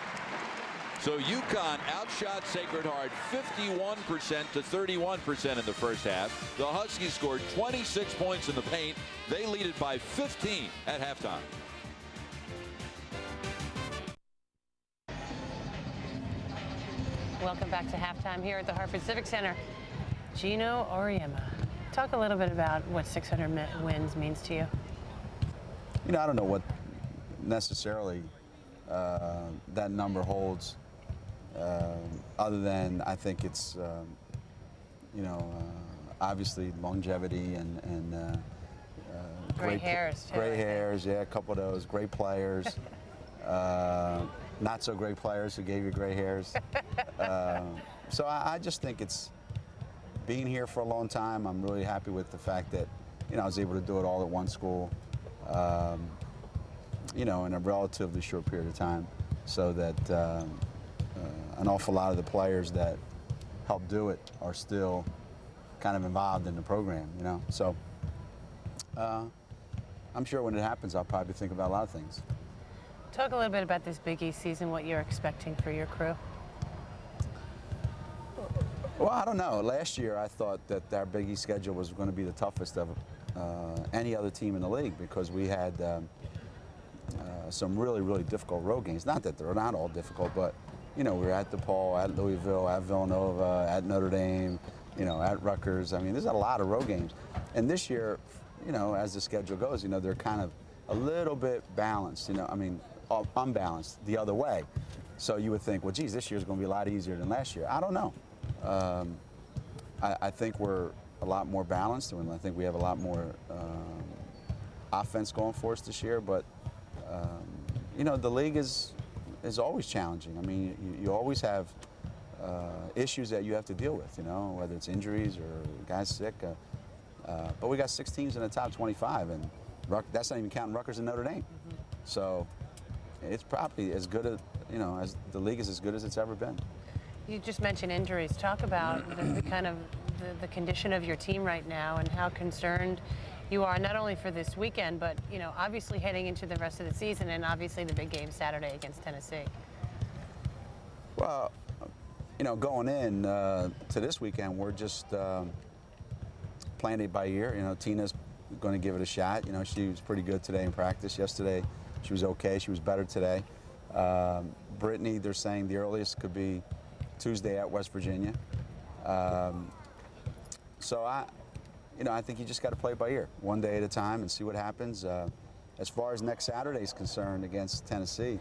So UConn outshot Sacred Heart 51% to 31% in the first half. The Huskies scored 26 points in the paint. They lead it by 15 at halftime.
Welcome back to halftime here at the Hartford Civic Center. Gino Auriemma, talk a little bit about what 600 wins means to you.
You know, I don't know what necessarily that number holds, other than I think it's, obviously longevity and
gray hairs.
Gray hairs, yeah, a couple of those. Great players. Not so great players who gave you gray hairs. So I just think it's being here for a long time. I'm really happy with the fact that, I was able to do it all at one school, in a relatively short period of time, so that an awful lot of the players that helped do it are still kind of involved in the program, So I'm sure when it happens, I'll probably think about a lot of things.
Talk a little bit about this Big East season, what you're expecting for your crew.
Well, I don't know. Last year, I thought that our Big East schedule was going to be the toughest of any other team in the league, because we had some really, really difficult road games. Not that they're not all difficult, but, we were at DePaul, at Louisville, at Villanova, at Notre Dame, at Rutgers. I mean, there's a lot of road games. And this year, as the schedule goes, they're kind of a little bit balanced, unbalanced the other way. So you would think, well, geez, this year's going to be a lot easier than last year. I don't know. I think we're a lot more balanced, and I think we have a lot more offense going for us this year. But the league is always challenging. I mean, you always have issues that you have to deal with. Whether it's injuries or guys sick. But we got 6 teams in the top 25, and that's not even counting Rutgers and Notre Dame. Mm-hmm. So it's probably as good as as the league is as good as it's ever been.
You just mentioned injuries. Talk about the kind of the condition of your team right now, and how concerned you are, not only for this weekend, but obviously heading into the rest of the season, and obviously the big game Saturday against Tennessee.
Well, going in to this weekend, we're just playing it by ear. Tina's going to give it a shot. She was pretty good today in practice. Yesterday, she was okay. She was better today. Brittany, they're saying the earliest could be Tuesday at West Virginia. So I think you just got to play it by ear, one day at a time, and see what happens. As far as next Saturday is concerned against Tennessee,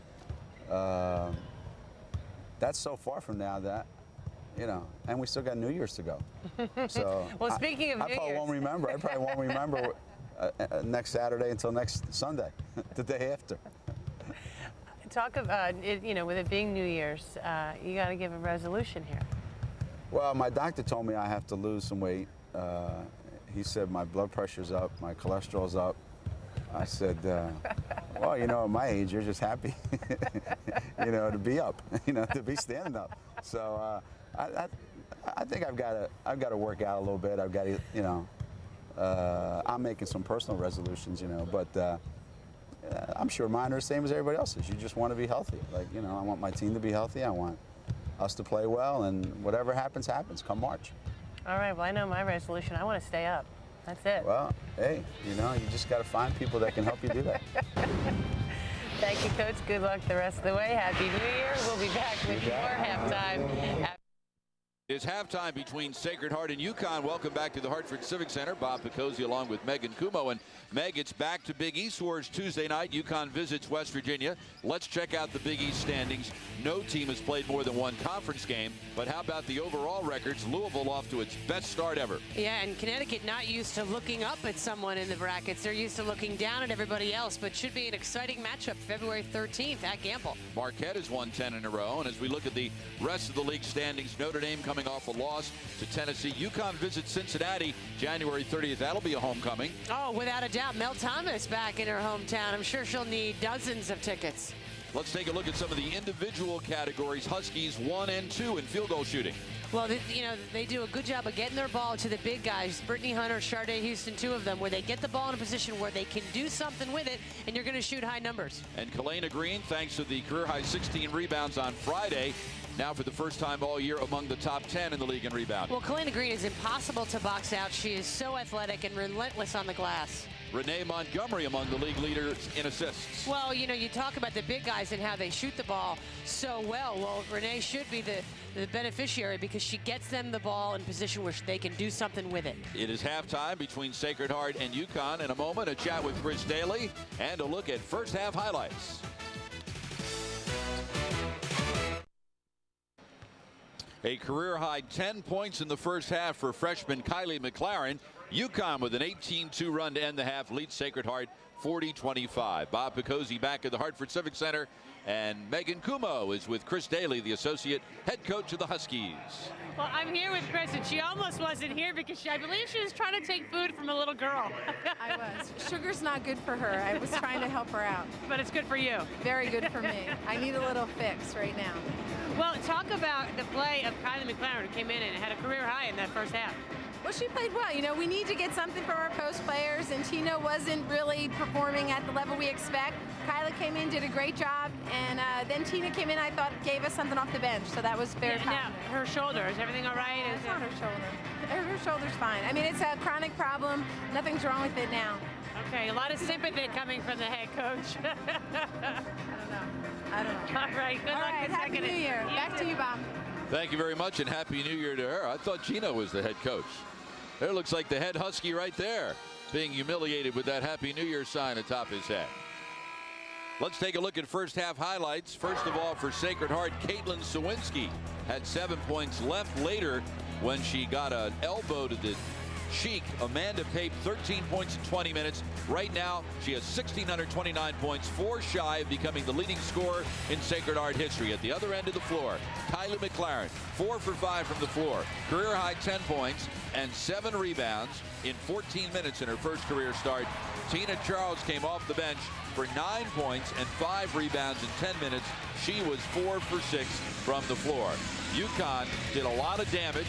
that's so far from now that you know, and we still got New Year's to go. So
well, speaking of
I
New
probably
Year's.
won't remember. I probably won't remember next Saturday until next Sunday, the day after.
Talk of, you know, with it being New Year's, you got to give a resolution here.
Well, my doctor told me I have to lose some weight. He said my blood pressure's up, my cholesterol's up. I said, well, you know, at my age, you're just happy, you know, to be up, you know, to be standing up. So I think I've got to work out a little bit. I've got to, you know, I'm making some personal resolutions, you know, but I'm sure mine are the same as everybody else's. You just want to be healthy. Like, you know, I want my team to be healthy. I want us to play well, and whatever happens, happens come March.
All right, well, I know my resolution. I want to stay up. That's it.
Well, hey, you know, you just got to find people that can help you do that.
Thank you, Coach. Good luck the rest of the way. Happy New Year. We'll be back with more halftime.
It's halftime between Sacred Heart and UConn. Welcome back to the Hartford Civic Center. Bob Picozzi along with Megan Kumo. And Meg, it's back to Big East Wars Tuesday night. UConn visits West Virginia. Let's check out the Big East standings. No team has played more than one conference game. But how about the overall records? Louisville off to its best start ever.
Yeah, and Connecticut not used to looking up at someone in the brackets. They're used to looking down at everybody else. But should be an exciting matchup February 13th at Gamble.
Marquette has won 10 in a row. And as we look at the rest of the league standings, Notre Dame coming off a loss to Tennessee. UConn visits Cincinnati January 30th. That'll be a homecoming.
Oh, without a doubt. Mel Thomas back in her hometown. I'm sure she'll need dozens of tickets.
Let's take a look at some of the individual categories. Huskies 1 and 2 in field goal shooting.
Well, you know, they do a good job of getting their ball to the big guys. Brittany Hunter, Sharday Houston, two of them, where they get the ball in a position where they can do something with it, and you're going to shoot high numbers. And
Kalena Green, thanks to the career-high 16 rebounds on Friday, now for the first time all year among the top 10 in the league in rebound.
Well, Kalena Green is impossible to box out. She is so athletic and relentless on the glass.
Renee Montgomery among the league leaders in assists.
Well, you know, you talk about the big guys and how they shoot the ball so well. Well, Renee should be the beneficiary because she gets them the ball in a position where they can do something with it.
It is halftime between Sacred Heart and UConn. In a moment, a chat with Chris Daly and a look at first half highlights. A career-high 10 points in the first half for freshman Kylie McLaren. UConn with an 18-2 run to end the half leads Sacred Heart 40-25. Bob Picozzi back at the Hartford Civic Center. And Megan Kumo is with Chris Daly, the associate head coach of the Huskies.
Well, I'm here with Chris, and she almost wasn't here because I believe she was trying to take food from a little girl.
I was. Sugar's not good for her. I was trying to help her out.
But it's good for you.
Very good for me. I need a little fix right now.
Well, talk about the play of Kylie McLaren, who came in and had a career high in that first half.
Well, she played well. You know, we need to get something from our post players, and Tina wasn't really performing at the level we expect. Kyla came in, did a great job, and then Tina came in, I thought, gave us something off the bench, so that was very positive.
Now, her shoulder, is everything all right?
It's not her shoulder. Her shoulder's fine. I mean, it's a chronic problem. Nothing's wrong with it now.
Okay, a lot of sympathy coming from the head coach.
I don't know.
All right, good luck this
Happy New Year. Back to you, Bob.
Thank you very much, and Happy New Year to her. I thought Gina was the head coach. There looks like the head Husky right there, being humiliated with that Happy New Year sign atop his head. Let's take a look at first half highlights. First of all, for Sacred Heart, Caitlin Sawinski had 7 points left. Later, when she got an elbow to the cheek, Amanda Pape, 13 points in 20 minutes. Right now, she has 1,629 points, 4 shy of becoming the leading scorer in Sacred Heart history. At the other end of the floor, Kylie McLaren, 4 for 5 from the floor. Career high 10 points and 7 rebounds in 14 minutes in her first career start. Tina Charles came off the bench for 9 points and 5 rebounds in 10 minutes. She was 4 for 6 from the floor. UConn did a lot of damage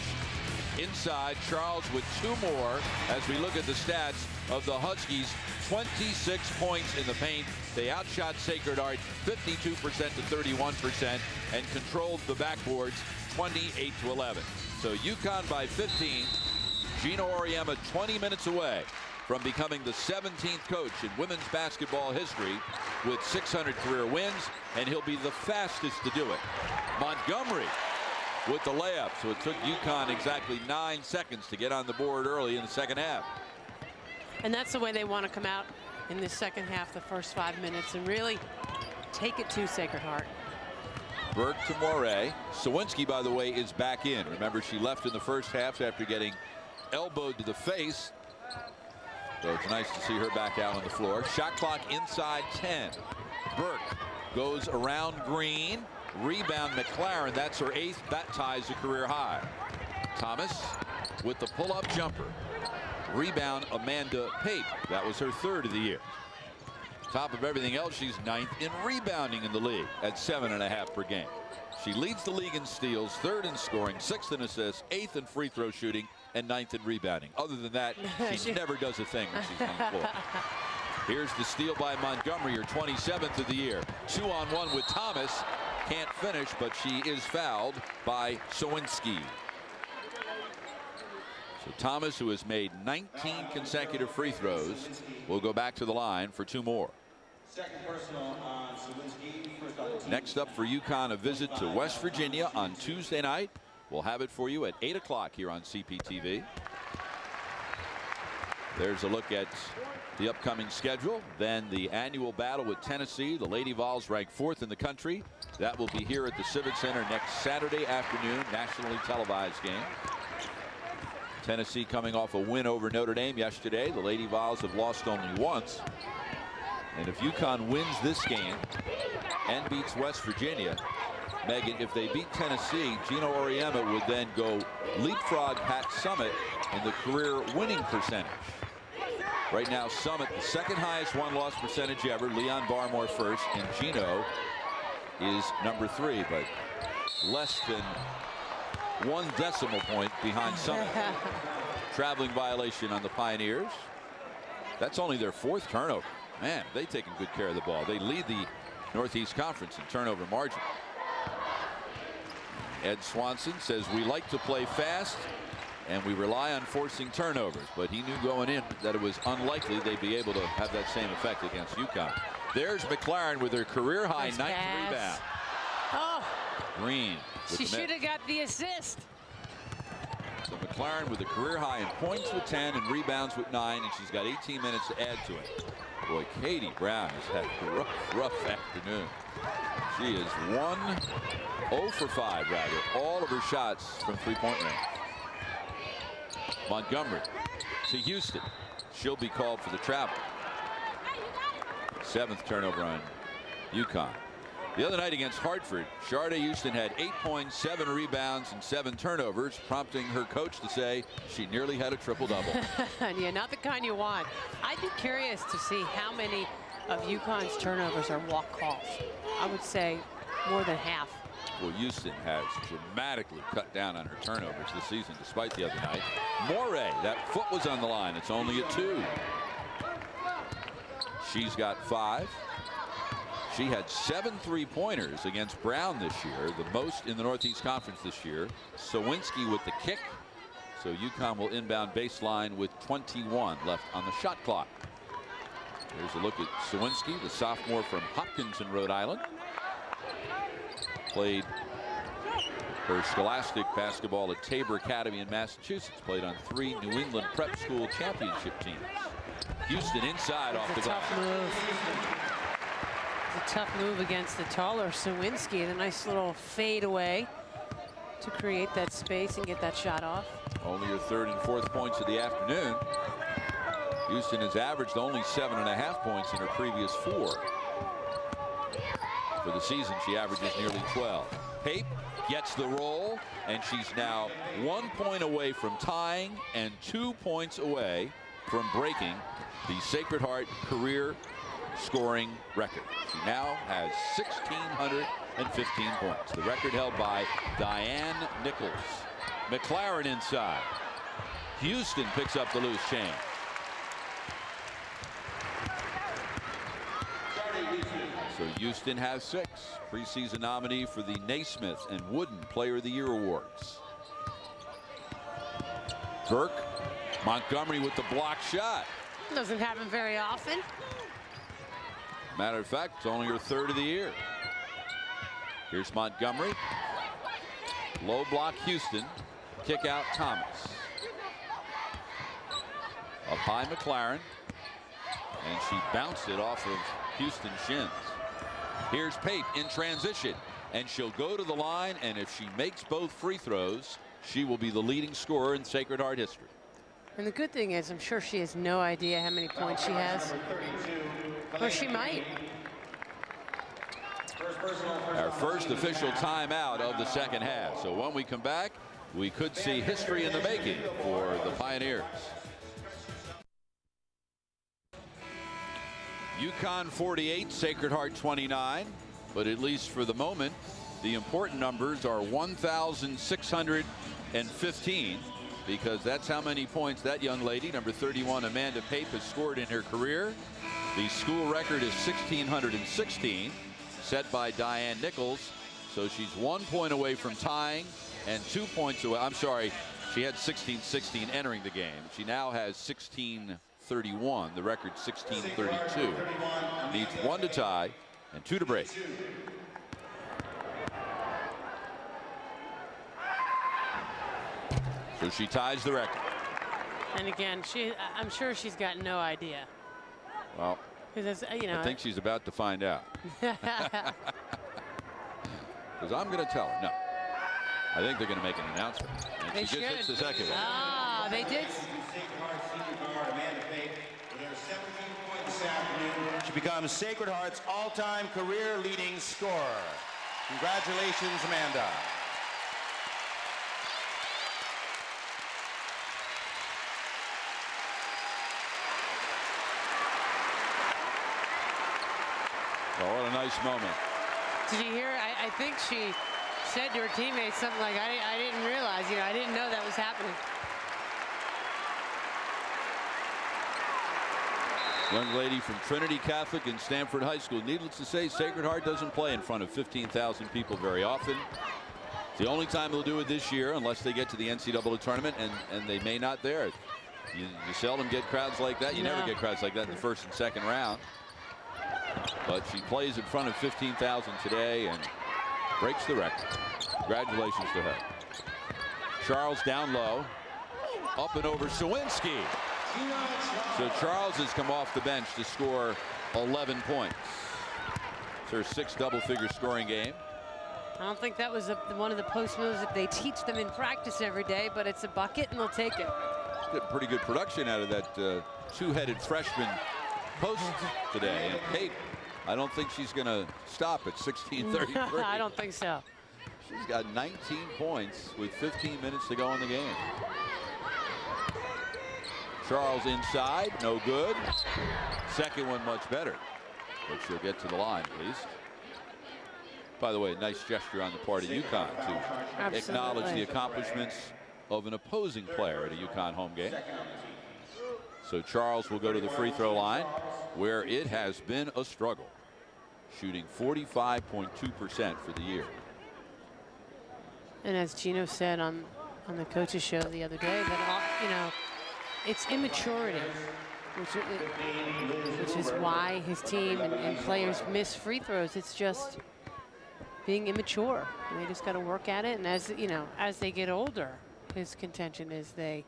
inside. Charles with 2 more as we look at the stats of the Huskies. 26 points in the paint. They outshot Sacred Heart 52% to 31% and controlled the backboards 28-11. So UConn by 15. Gino Auriemma 20 minutes away from becoming the 17th coach in women's basketball history with 600 career wins, and he'll be the fastest to do it. Montgomery with the layup, so it took UConn exactly 9 seconds to get on the board early in the second half.
And that's the way they want to come out in the second half, the first 5 minutes, and really take it to Sacred Heart.
Burke to Morey. Sawinski, by the way, is back in. Remember, she left in the first half after getting elbowed to the face. So it's nice to see her back out on the floor. Shot clock inside 10. Burke goes around Green. Rebound McLaren. That's her 8th. That ties a career high. Thomas with the pull-up jumper. Rebound Amanda Pape. That was her 3rd of the year. Top of everything else, she's 9th in rebounding in the league at 7.5 per game. She leads the league in steals, 3rd in scoring, 6th in assists, 8th in free throw shooting, and 9th in rebounding. Other than that, she never does a thing when she's on the floor. Here's the steal by Montgomery, her 27th of the year. 2-on-1 with Thomas. Can't finish, but she is fouled by Sawinski. So Thomas, who has made 19 consecutive free throws, will go back to the line for 2 more. Next up for UConn, a visit to West Virginia on Tuesday night. We'll have it for you at 8 o'clock here on CPTV. There's a look at the upcoming schedule. Then the annual battle with Tennessee. The Lady Vols ranked 4th in the country. That will be here at the Civic Center next Saturday afternoon. Nationally televised game. Tennessee coming off a win over Notre Dame yesterday. The Lady Vols have lost only once. And if UConn wins this game and beats West Virginia, Megan, if they beat Tennessee, Gino Auriemma would then go leapfrog Pat Summitt in the career winning percentage. Right now, Summitt, the 2nd highest one-loss percentage ever. Leon Barmore 1st, and Gino is number 3, but less than 1 decimal point behind Summitt. Traveling violation on the Pioneers. That's only their 4th turnover. Man, they've taken good care of the ball. They lead the Northeast Conference in turnover margin. Ed Swanson says we like to play fast and we rely on forcing turnovers, but he knew going in that it was unlikely they'd be able to have that same effect against UConn. There's McLaren with her career high 9th rebound.
Oh,
Green.
she should have got the assist.
So McLaren with a career high in points with 10 and rebounds with 9, and she's got 18 minutes to add to it. Boy, Katie Brown has had a rough afternoon. She is 0 for 5, rather. All of her shots from 3-point range. Montgomery to Houston. She'll be called for the travel. 7th turnover on UConn. The other night against Hartford, Sharda Houston had 8 points, 7 rebounds, and 7 turnovers, prompting her coach to say she nearly had a triple-double.
Yeah, not the kind you want. I'd be curious to see how many of UConn's turnovers are walk calls. I would say more than half.
Well, Houston has dramatically cut down on her turnovers this season, despite the other night. Morey, that foot was on the line. It's only a 2. She's got 5. She had 7 3-pointers against Brown this year, the most in the Northeast Conference this year. Sawinski with the kick. So UConn will inbound baseline with 21 left on the shot clock. Here's a look at Sawinski, the sophomore from Hopkins in Rhode Island. Played her scholastic basketball at Tabor Academy in Massachusetts. Played on 3 New England prep school championship teams. Houston inside off the glass.
A tough move against the taller Sawinski, and a nice little fade away to create that space and get that shot off.
Only her 3rd and 4th points of the afternoon. Houston has averaged only 7.5 points in her previous 4. For the season, she averages nearly 12. Pape gets the roll, and she's now 1 point away from tying and 2 points away from breaking the Sacred Heart career scoring record. She now has 1,615 points. The record held by Diane Nichols. McLaren inside. Houston picks up the loose chain. So Houston has 6. Preseason nominee for the Naismith and Wooden Player of the Year awards. Burke, Montgomery with the block shot.
Doesn't happen very often.
Matter of fact, it's only her 3rd of the year. Here's Montgomery. Low block Houston. Kick out Thomas. Up high McLaren. And she bounced it off of Houston's shins. Here's Pape in transition. and she'll go to the line, and if she makes both free throws, she will be the leading scorer in Sacred Heart history.
And the good thing is, I'm sure she has no idea how many points she has. Or she might.
Our first official timeout of the second half. So when we come back, we could see history in the making for the Pioneers. UConn 48, Sacred Heart 29. But at least for the moment, the important numbers are 1,615, because that's how many points that young lady, number 31, Amanda Pape, has scored in her career. The school record is 1,616, set by Diane Nichols. So she's 1 point away from tying and 2 points away. I'm sorry, she had 16-16 entering the game. She now has 16-31. The record 16-32. Needs 1 to tie and 2 to break. So she ties the record.
And again, I'm sure she's got no idea.
Well,
because you know,
I think she's about to find out. Because I'm going to tell her. No. I think they're going to make an announcement. And
they
she
should.
just hits the second one.
Ah, they did.
She becomes Sacred Heart's all-time career leading scorer. Congratulations, Amanda.
Oh, what a nice moment.
Did you hear? I think she said to her teammates something like, I didn't realize, you know, I didn't know that was happening.
Young lady from Trinity Catholic and Stanford High School. Needless to say, Sacred Heart doesn't play in front of 15,000 people very often. It's the only time they'll do it this year, unless they get to the NCAA tournament, and they may not there. You seldom get crowds like that. You never get crowds like that in the first and second round. But she plays in front of 15,000 today and breaks the record. Congratulations to her. Charles down low. Up and over Sawinski. So Charles has come off the bench to score 11 points. It's her 6th double-figure scoring game.
I don't think that was one of the post moves that they teach them in practice every day, but it's a bucket and they'll take it.
Get pretty good production out of that two-headed freshman post today. And Pape, I don't think she's going to stop at 16:33.
I don't think so.
She's got 19 points with 15 minutes to go in the game. Charles inside, no good. Second one much better. But she'll get to the line, please. By the way, nice gesture on the part of UConn to acknowledge the accomplishments of an opposing player at a UConn home game. So Charles will go to the free throw line, where it has been a struggle, shooting 45.2% for the year.
And as Gino said on the coaches show the other day, that you know, it's immaturity, which is why his team and players miss free throws. It's just being immature, and they just got to work at it. And as you know, as they get older, his contention is they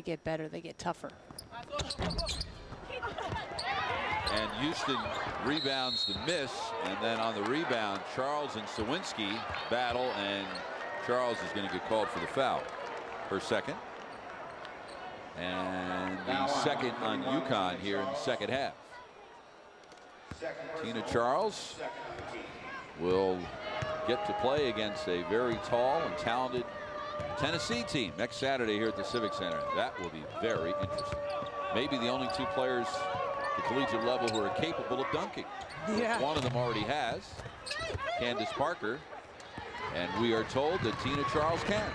get better, they get tougher.
And Houston rebounds the miss, and then on the rebound, Charles and Sawinski battle, and Charles is going to get called for the foul. Her second. And the second on UConn here in the second half. Tina Charles will get to play against a very tall and talented Tennessee team next Saturday here at the Civic Center. That will be very interesting. Maybe the only 2 players at the collegiate level who are capable of dunking.
Yeah.
One of them already has, Candace Parker, and we are told that Tina Charles can.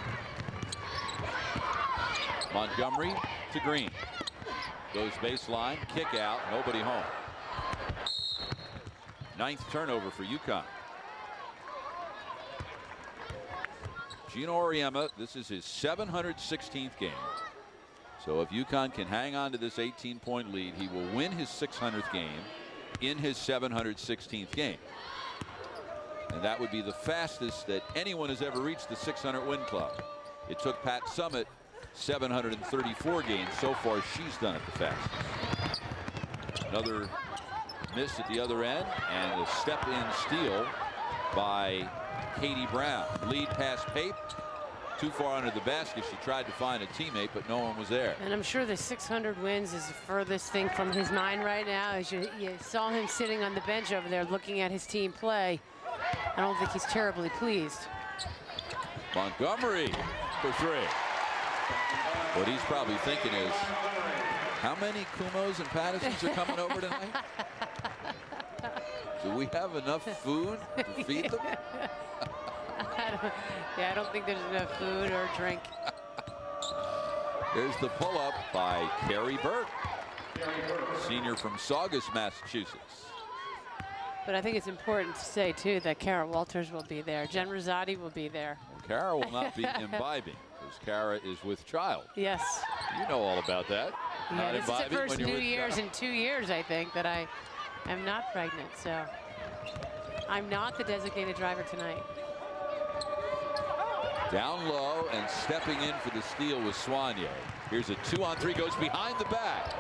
Montgomery to Green. Goes baseline, kick out, nobody home. 9th turnover for UConn. Gino Auriemma, this is his 716th game. So if UConn can hang on to this 18-point lead, he will win his 600th game in his 716th game. And that would be the fastest that anyone has ever reached the 600 win club. It took Pat Summitt 734 games. So far, she's done it the fastest. Another miss at the other end, and a step-in steal by Katie Brown. Lead past Pape. Too far under the basket. She tried to find a teammate, but no one was there.
And I'm sure the 600 wins is the furthest thing from his mind right now. As you saw him sitting on the bench over there looking at his team play. I don't think he's terribly pleased.
Montgomery for 3. What he's probably thinking is, how many Kumos and Pattersons are coming over tonight? Do we have enough food to feed them?
I don't think there's enough food or drink.
There's the pull-up by Carrie Burke, senior from Saugus, Massachusetts.
But I think it's important to say, too, that Kara Walters will be there. Jen Rosati will be there.
Well, Kara will not be imbibing, because Kara is with child.
Yes.
You know all about that.
Yeah,
Not
this is the
imbibing
first
when you're
New
with
Year's
child.
in 2 years, I think, that I am not pregnant. So I'm not the designated driver tonight.
Down low and stepping in for the steal was Soignier. Here's a 2-on-3, goes behind the back.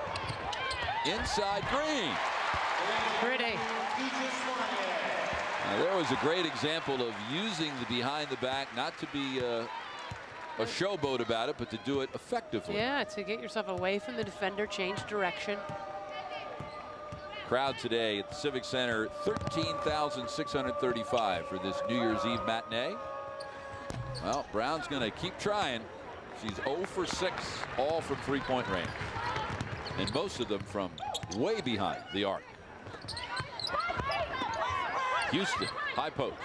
Inside Green.
Pretty.
Now, there was a great example of using the behind the back, not to be a showboat about it, but to do it effectively.
Yeah, to get yourself away from the defender, change direction.
Crowd today at the Civic Center, 13,635 for this New Year's Eve matinee. Well, Brown's going to keep trying. She's 0 for 6, all from three-point range. And most of them from way behind the arc. Houston, high post.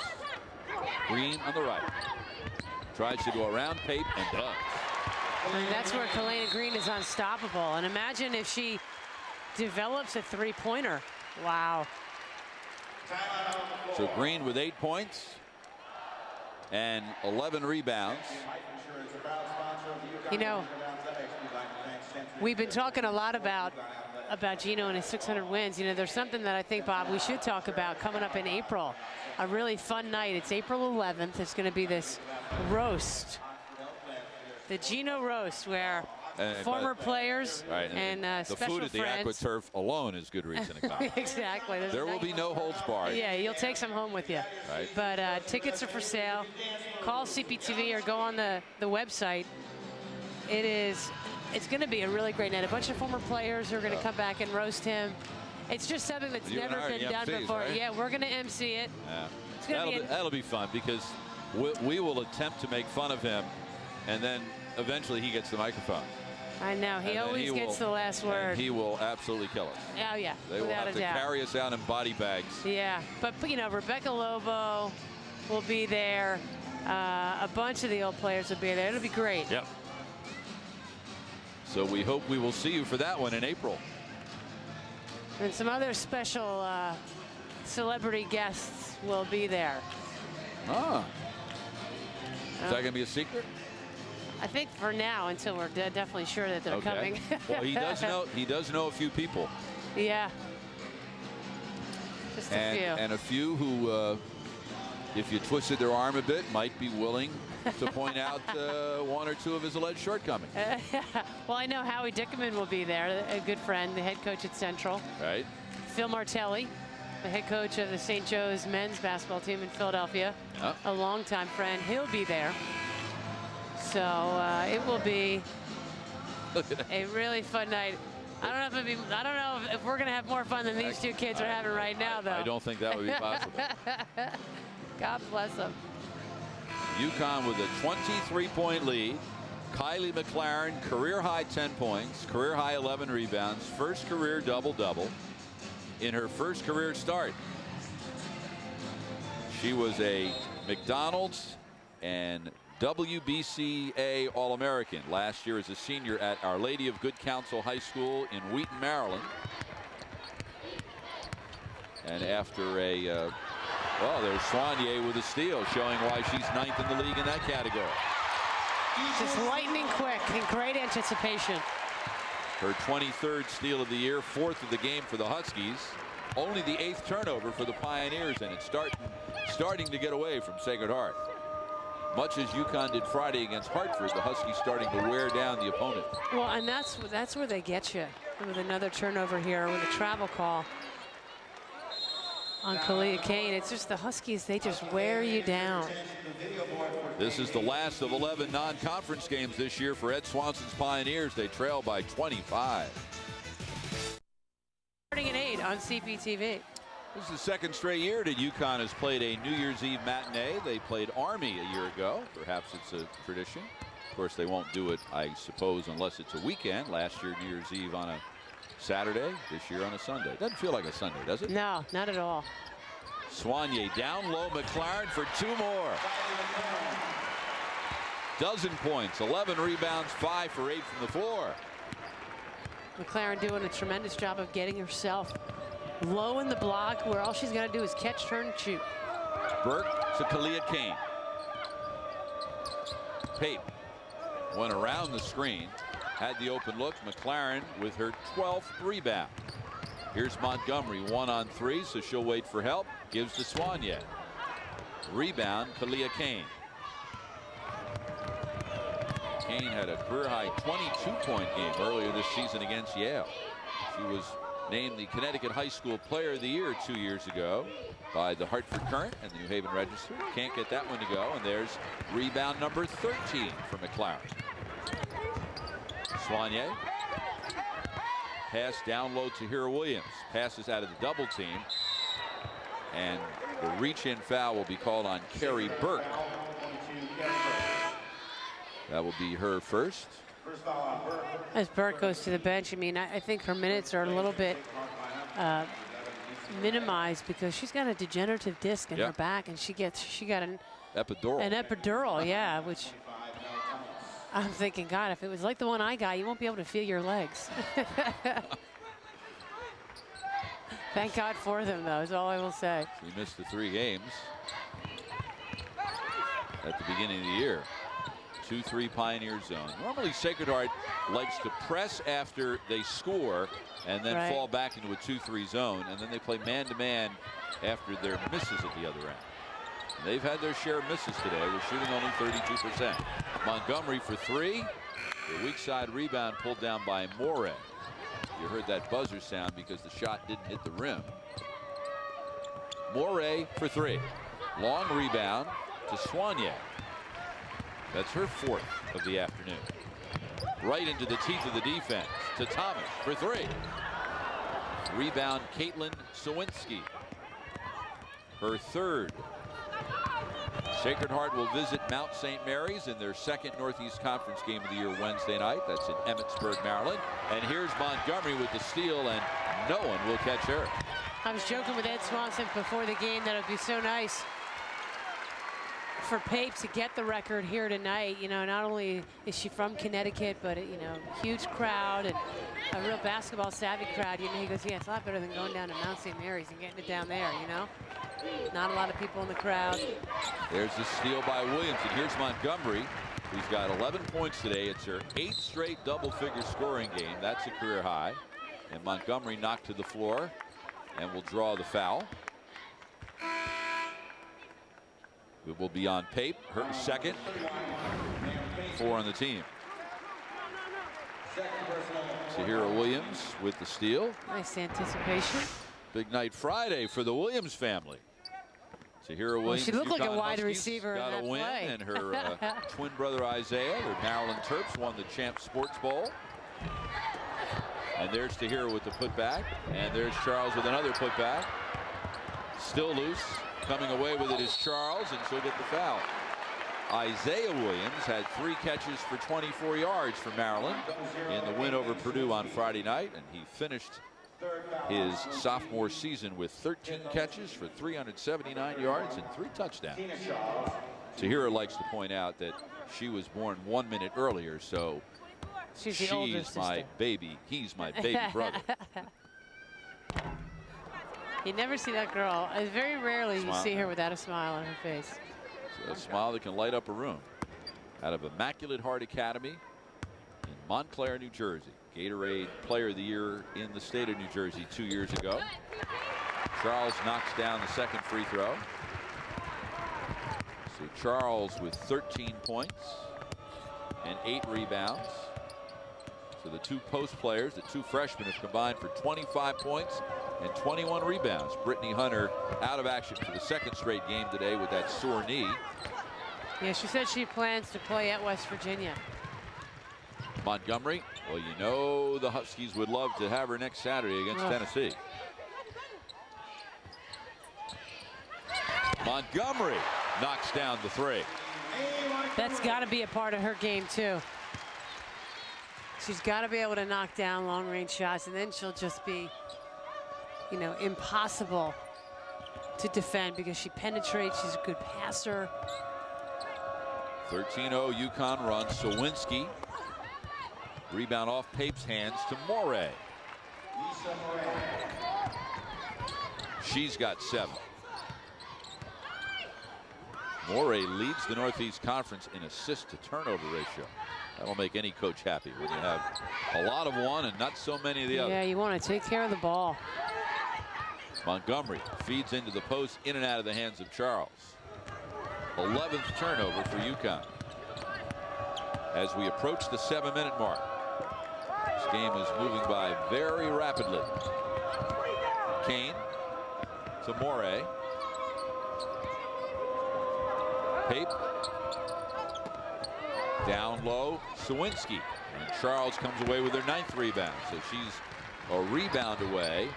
Green on the right. Tries to go around Pape and does.
And that's where Kalena Green is unstoppable. And imagine if she develops a three-pointer. Wow.
So Green with 8 points and 11 rebounds.
You know, we've been talking a lot about Gino and his 600 wins. You know, there's something that I think, Bob, we should talk about coming up in April. A really fun night. It's April 11th. It's going to be this roast, the Gino roast, where former players and
the
special
food at
friends.
the AquaTurf alone is good reason to come.
Exactly.
There will be no holds barred.
Yeah, you'll take some home with you.
Right.
But tickets are for sale. Call CPTV or go on the website. It's going to be a really great night. A bunch of former players are going to come back and roast him. It's just something that's never been done before.
Right?
Yeah, we're going to MC it.
Yeah.
It's gonna
That'll be fun, because we will attempt to make fun of him, and then eventually he gets the microphone.
I know. He always gets the last word.
He will absolutely kill us.
Oh, yeah.
They will
without
have
a
to
doubt.
carry us out in body bags.
Yeah, but you know, Rebecca Lobo will be there. A bunch of the old players will be there. It'll be great.
Yep. So we hope we will see you for that one in April.
And some other special celebrity guests will be there.
Ah. Is that going to be a secret?
I think for now, until we're definitely sure that they're coming.
Well, he does know. He does know a few people.
Yeah. Just a few.
And a few who, if you twisted their arm a bit, might be willing to point out one or two of his alleged shortcomings.
Well, I know Howie Dickerman will be there, a good friend, the head coach at Central.
Right.
Phil Martelli, the head coach of the St. Joe's men's basketball team in Philadelphia, a longtime friend. He'll be there. So it will be a really fun night. I don't know if we're going to have more fun than these two kids are having right now, though.
I don't think that would be possible.
God bless them.
UConn with a 23-point lead. Kylie McLaren, career-high 10 points, career-high 11 rebounds, first career double-double in her first career start. She was a McDonald's and WBCA All-American last year as a senior at Our Lady of Good Counsel High School in Wheaton, Maryland. And after well, there's Soignier with a steal, showing why she's 9th in the league in that category.
Just lightning quick and great anticipation.
Her 23rd steal of the year, 4th of the game for the Huskies. Only the 8th turnover for the Pioneers, and it's starting to get away from Sacred Heart. Much as UConn did Friday against Hartford, the Huskies starting to wear down the opponent.
Well, and that's where they get you with another turnover here with a travel call. on Kalia Kane. It's just the Huskies, they just wear you down.
This is the last of 11 non-conference games this year for Ed Swanson's Pioneers. They trail by 25.
Starting at 8 on CPTV.
This is the second straight year that UConn has played a New Year's Eve matinee. They played Army a year ago. Perhaps it's a tradition. Of course, they won't do it, I suppose, unless it's a weekend. Last year, New Year's Eve on a Saturday. This year on a Sunday. Doesn't feel like a Sunday, does it?
No, not at all.
Soigné down low. McLaren for 2 more. Dozen points, 11 rebounds, 5 for 8 from the floor.
McLaren doing a tremendous job of getting herself low in the block where all she's got to do is catch, turn, and shoot.
Burke to Kalia Kane. Pape went around the screen, had the open look. McLaren with her 12th rebound. Here's Montgomery 1-on-3, so she'll wait for help. Gives to Soigné. Rebound, Kalia Kane. Kane had a career-high 22-point game earlier this season against Yale. She was named the Connecticut High School Player of the Year 2 years ago by the Hartford Courant and the New Haven Register. Can't get that one to go, and there's rebound number 13 for McLaren. Soigné. Pass down low to Hira Williams. Passes out of the double team. And the reach-in foul will be called on Carrie Burke. That will be her first.
As Burke goes to the bench, I mean, I think her minutes are a little bit minimized because she's got a degenerative disc in her back, and she got an epidural, yeah, which I'm thinking, God, if it was like the one I got, you won't be able to feel your legs. Thank God for them, though, is all I will say.
She missed the 3 games at the beginning of the year. 2-3 Pioneer zone. Normally Sacred Heart likes to press after they score and then fall back into a 2-3 zone, and then they play man-to-man after their misses at the other end. And they've had their share of misses today. They're shooting only 32%. Montgomery for 3. The weak side rebound pulled down by Morey. You heard that buzzer sound because the shot didn't hit the rim. Morey for 3. Long rebound to Soigné. That's her 4th of the afternoon. Right into the teeth of the defense to Thomas for 3. Rebound Caitlin Sawinski. Her 3rd. Sacred Heart will visit Mount St. Mary's in their 2nd Northeast Conference game of the year Wednesday night. That's in Emmitsburg, Maryland. And here's Montgomery with the steal, and no one will catch her.
I was joking with Ed Swanson before the game that it would be so nice for Pape to get the record here tonight. You know, not only is she from Connecticut, but you know, huge crowd and a real basketball savvy crowd. You know, he goes, yeah, it's a lot better than going down to Mount St. Mary's and getting it down there, you know. Not a lot of people in the crowd.
There's the steal by Williams, and here's Montgomery, who's got 11 points today. It's her 8th straight double-figure scoring game. That's a career high. And Montgomery knocked to the floor and will draw the foul. It will be on Pape, her 2nd. 4 on the team. Sahira Williams with the steal.
Nice anticipation.
Big night Friday for the Williams family. Sahira Williams.
She looked like a wide
Huskies
receiver
got
in that
a win,
play.
and her twin brother Isaiah, the Maryland Terps, won the Champ Sports Bowl. And there's Sahira with the putback, and there's Charles with another putback. Still loose. Coming away with it is Charles, and she'll get the foul. Isaiah Williams had 3 catches for 24 yards for Maryland in the win over Purdue on Friday night, and he finished his sophomore season with 13 catches for 379 yards and 3 touchdowns. Sahira likes to point out that she was born 1 minute earlier, so
she's the older
my
sister.
baby. He's my baby brother.
You never see that girl. Very rarely you see her without a smile on her face.
A smile that can light up a room. Out of Immaculate Heart Academy in Montclair, New Jersey. Gatorade Player of the Year in the state of New Jersey 2 years ago. Charles knocks down the 2nd free throw. So Charles with 13 points and 8 rebounds. So the 2 post players, the 2 freshmen, have combined for 25 points and 21 rebounds. Brittany Hunter out of action for the second straight game today with that sore knee.
Yeah, she said she plans to play at West Virginia.
Montgomery, well, you know the Huskies would love to have her next Saturday against Tennessee. Montgomery knocks down the three.
That's got to be a part of her game, too. She's got to be able to knock down long-range shots, and then she'll just be, you know, impossible to defend because she penetrates. She's a good passer.
13-0 UConn run. Sawinski. Rebound off Pape's hands to Morey. She's got 7. Morey leads the Northeast Conference in assist to turnover ratio. That'll make any coach happy when you have a lot of one and not so many of the other.
Yeah, you want to take care of the ball.
Montgomery feeds into the post, in and out of the hands of Charles. 11th turnover for UConn. As we approach the 7-minute mark, this game is moving by very rapidly. Kane to Morey. Pape. Down low, Sawinski. And Charles comes away with her 9th rebound. So she's a rebound away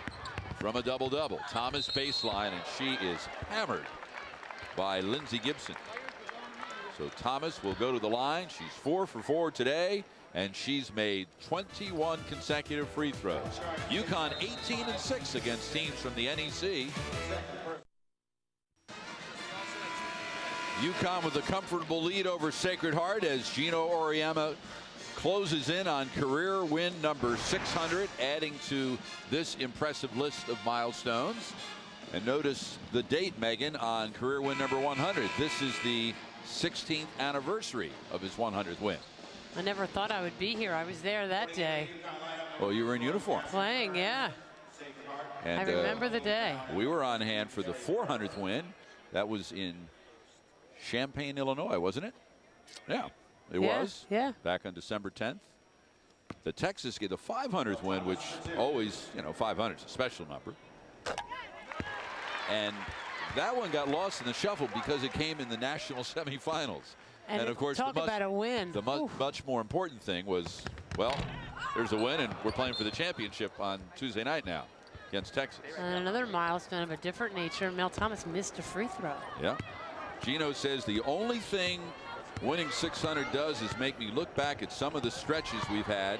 from a double-double. Thomas baseline, and she is hammered by Lindsey Gibson. So Thomas will go to the line. She's 4 for 4 today, and she's made 21 consecutive free throws. UConn 18-6 against teams from the NEC. UConn with a comfortable lead over Sacred Heart as Gino Auriemma closes in on career win number 600, adding to this impressive list of milestones. And notice the date, Megan, on career win number 100. This is the 16th anniversary of his 100th win.
I never thought I would be here. I was there that day.
Oh, you were in uniform.
Playing, yeah.
And,
I remember the day.
We were on hand for the 400th win. That was in Champaign, Illinois, wasn't it? Yeah, it was.
Yeah.
Back on December 10th. The Texas get the 500th win, which always, you know, 500 is a special number. And that one got lost in the shuffle because it came in the national semifinals.
And
of course,
talk about a win.
The much more important thing was, well, there's a win, and we're playing for the championship on Tuesday night now against Texas.
And another milestone of a different nature. Mel Thomas missed a free throw.
Yeah. Gino says the only thing winning 600 does is make me look back at some of the stretches we've had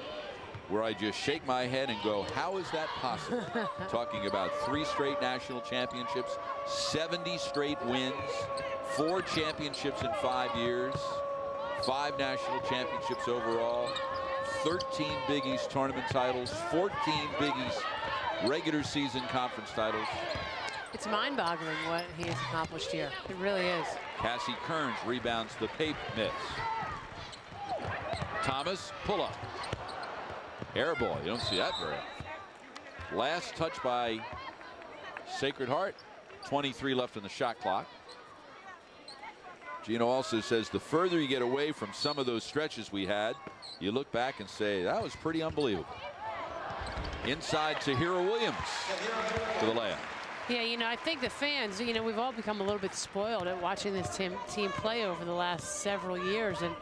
where I just shake my head and go, how is that possible? Talking about 3 straight national championships, 70 straight wins, 4 championships in 5 years, 5 national championships overall, 13 Big East tournament titles, 14 Big East regular season conference titles.
It's mind-boggling what he has accomplished here. It really is.
Cassie Kearns rebounds the Pape miss. Thomas, pull up. Air ball. You don't see that very often. Last touch by Sacred Heart. 23 left on the shot clock. Gino also says the further you get away from some of those stretches we had, you look back and say, that was pretty unbelievable. Inside to Hero Williams for the layup.
Yeah, you know, I think the fans, you know, we've all become a little bit spoiled at watching this team play over the last several years. And,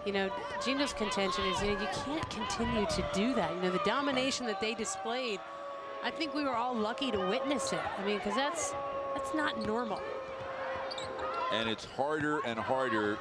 you know, Gino's contention is, you know, you can't continue to do that. You know, the domination that they displayed, I think we were all lucky to witness it. I mean, because that's not normal.
And it's harder and harder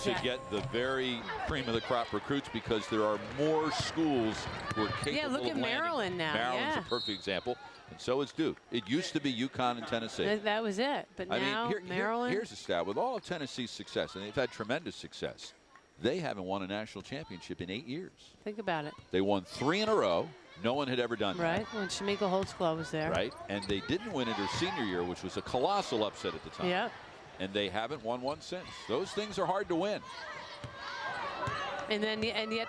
to get the very cream of the crop recruits because there are more schools who are capable of landing.
Yeah, look at Maryland now.
Maryland's a perfect example. And so is Duke. It used to be UConn and Tennessee.
That was it. But now Maryland.
Here's a stat. With all of Tennessee's success, and they've had tremendous success, they haven't won a national championship in 8 years.
Think about it.
They won 3 in a row. No one had ever done that.
Right, when Shamika Holtzclaw was there.
Right, and they didn't win it her senior year, which was a colossal upset at the time.
Yeah.
And they haven't won one since. Those things are hard to win.
And yet,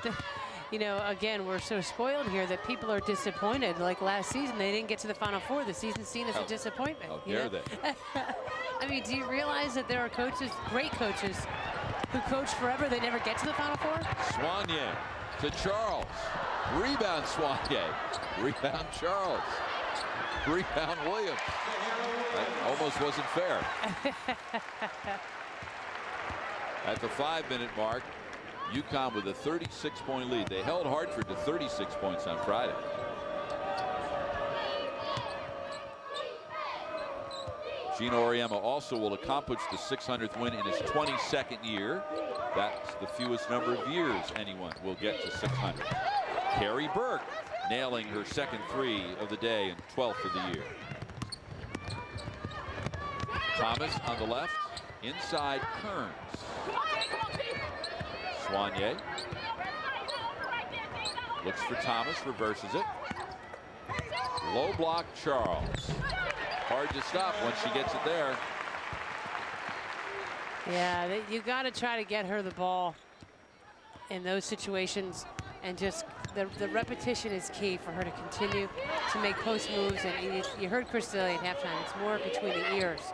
you know, again, we're so spoiled here that people are disappointed. Like last season, they didn't get to the Final Four. The season's seen as a disappointment.
How dare they?
I mean, do you realize that there are coaches, great coaches, who coach forever, they never get to the Final Four?
Soigné to Charles. Rebound Soigné. Rebound Charles. Rebound Williams. That almost wasn't fair. At the 5-minute mark, UConn with a 36-point lead. They held Hartford to 36 points on Friday. Gino Auriemma also will accomplish the 600th win in his 22nd year. That's the fewest number of years anyone will get to 600. Carrie Burke nailing her second 3 of the day and 12th of the year. Thomas on the left, inside Kearns. Soignier looks for Thomas, reverses it. Low block Charles. Hard to stop once she gets it there.
Yeah, you got to try to get her the ball in those situations, and just the repetition is key for her to continue to make post moves. And you heard Chris Daly at halftime. It's more between the ears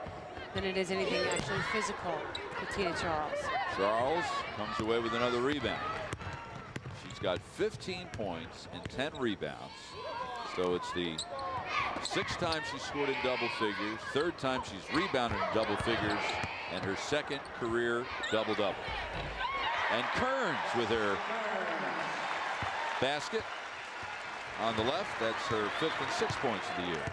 than it is anything actually physical with Tina Charles.
Charles comes away with another rebound. She's got 15 points and 10 rebounds. So it's the 6th time she scored in double figures, 3rd time she's rebounded in double figures, and her 2nd career double-double. And Kearns with her basket on the left. That's her 5th and 6th points of the year.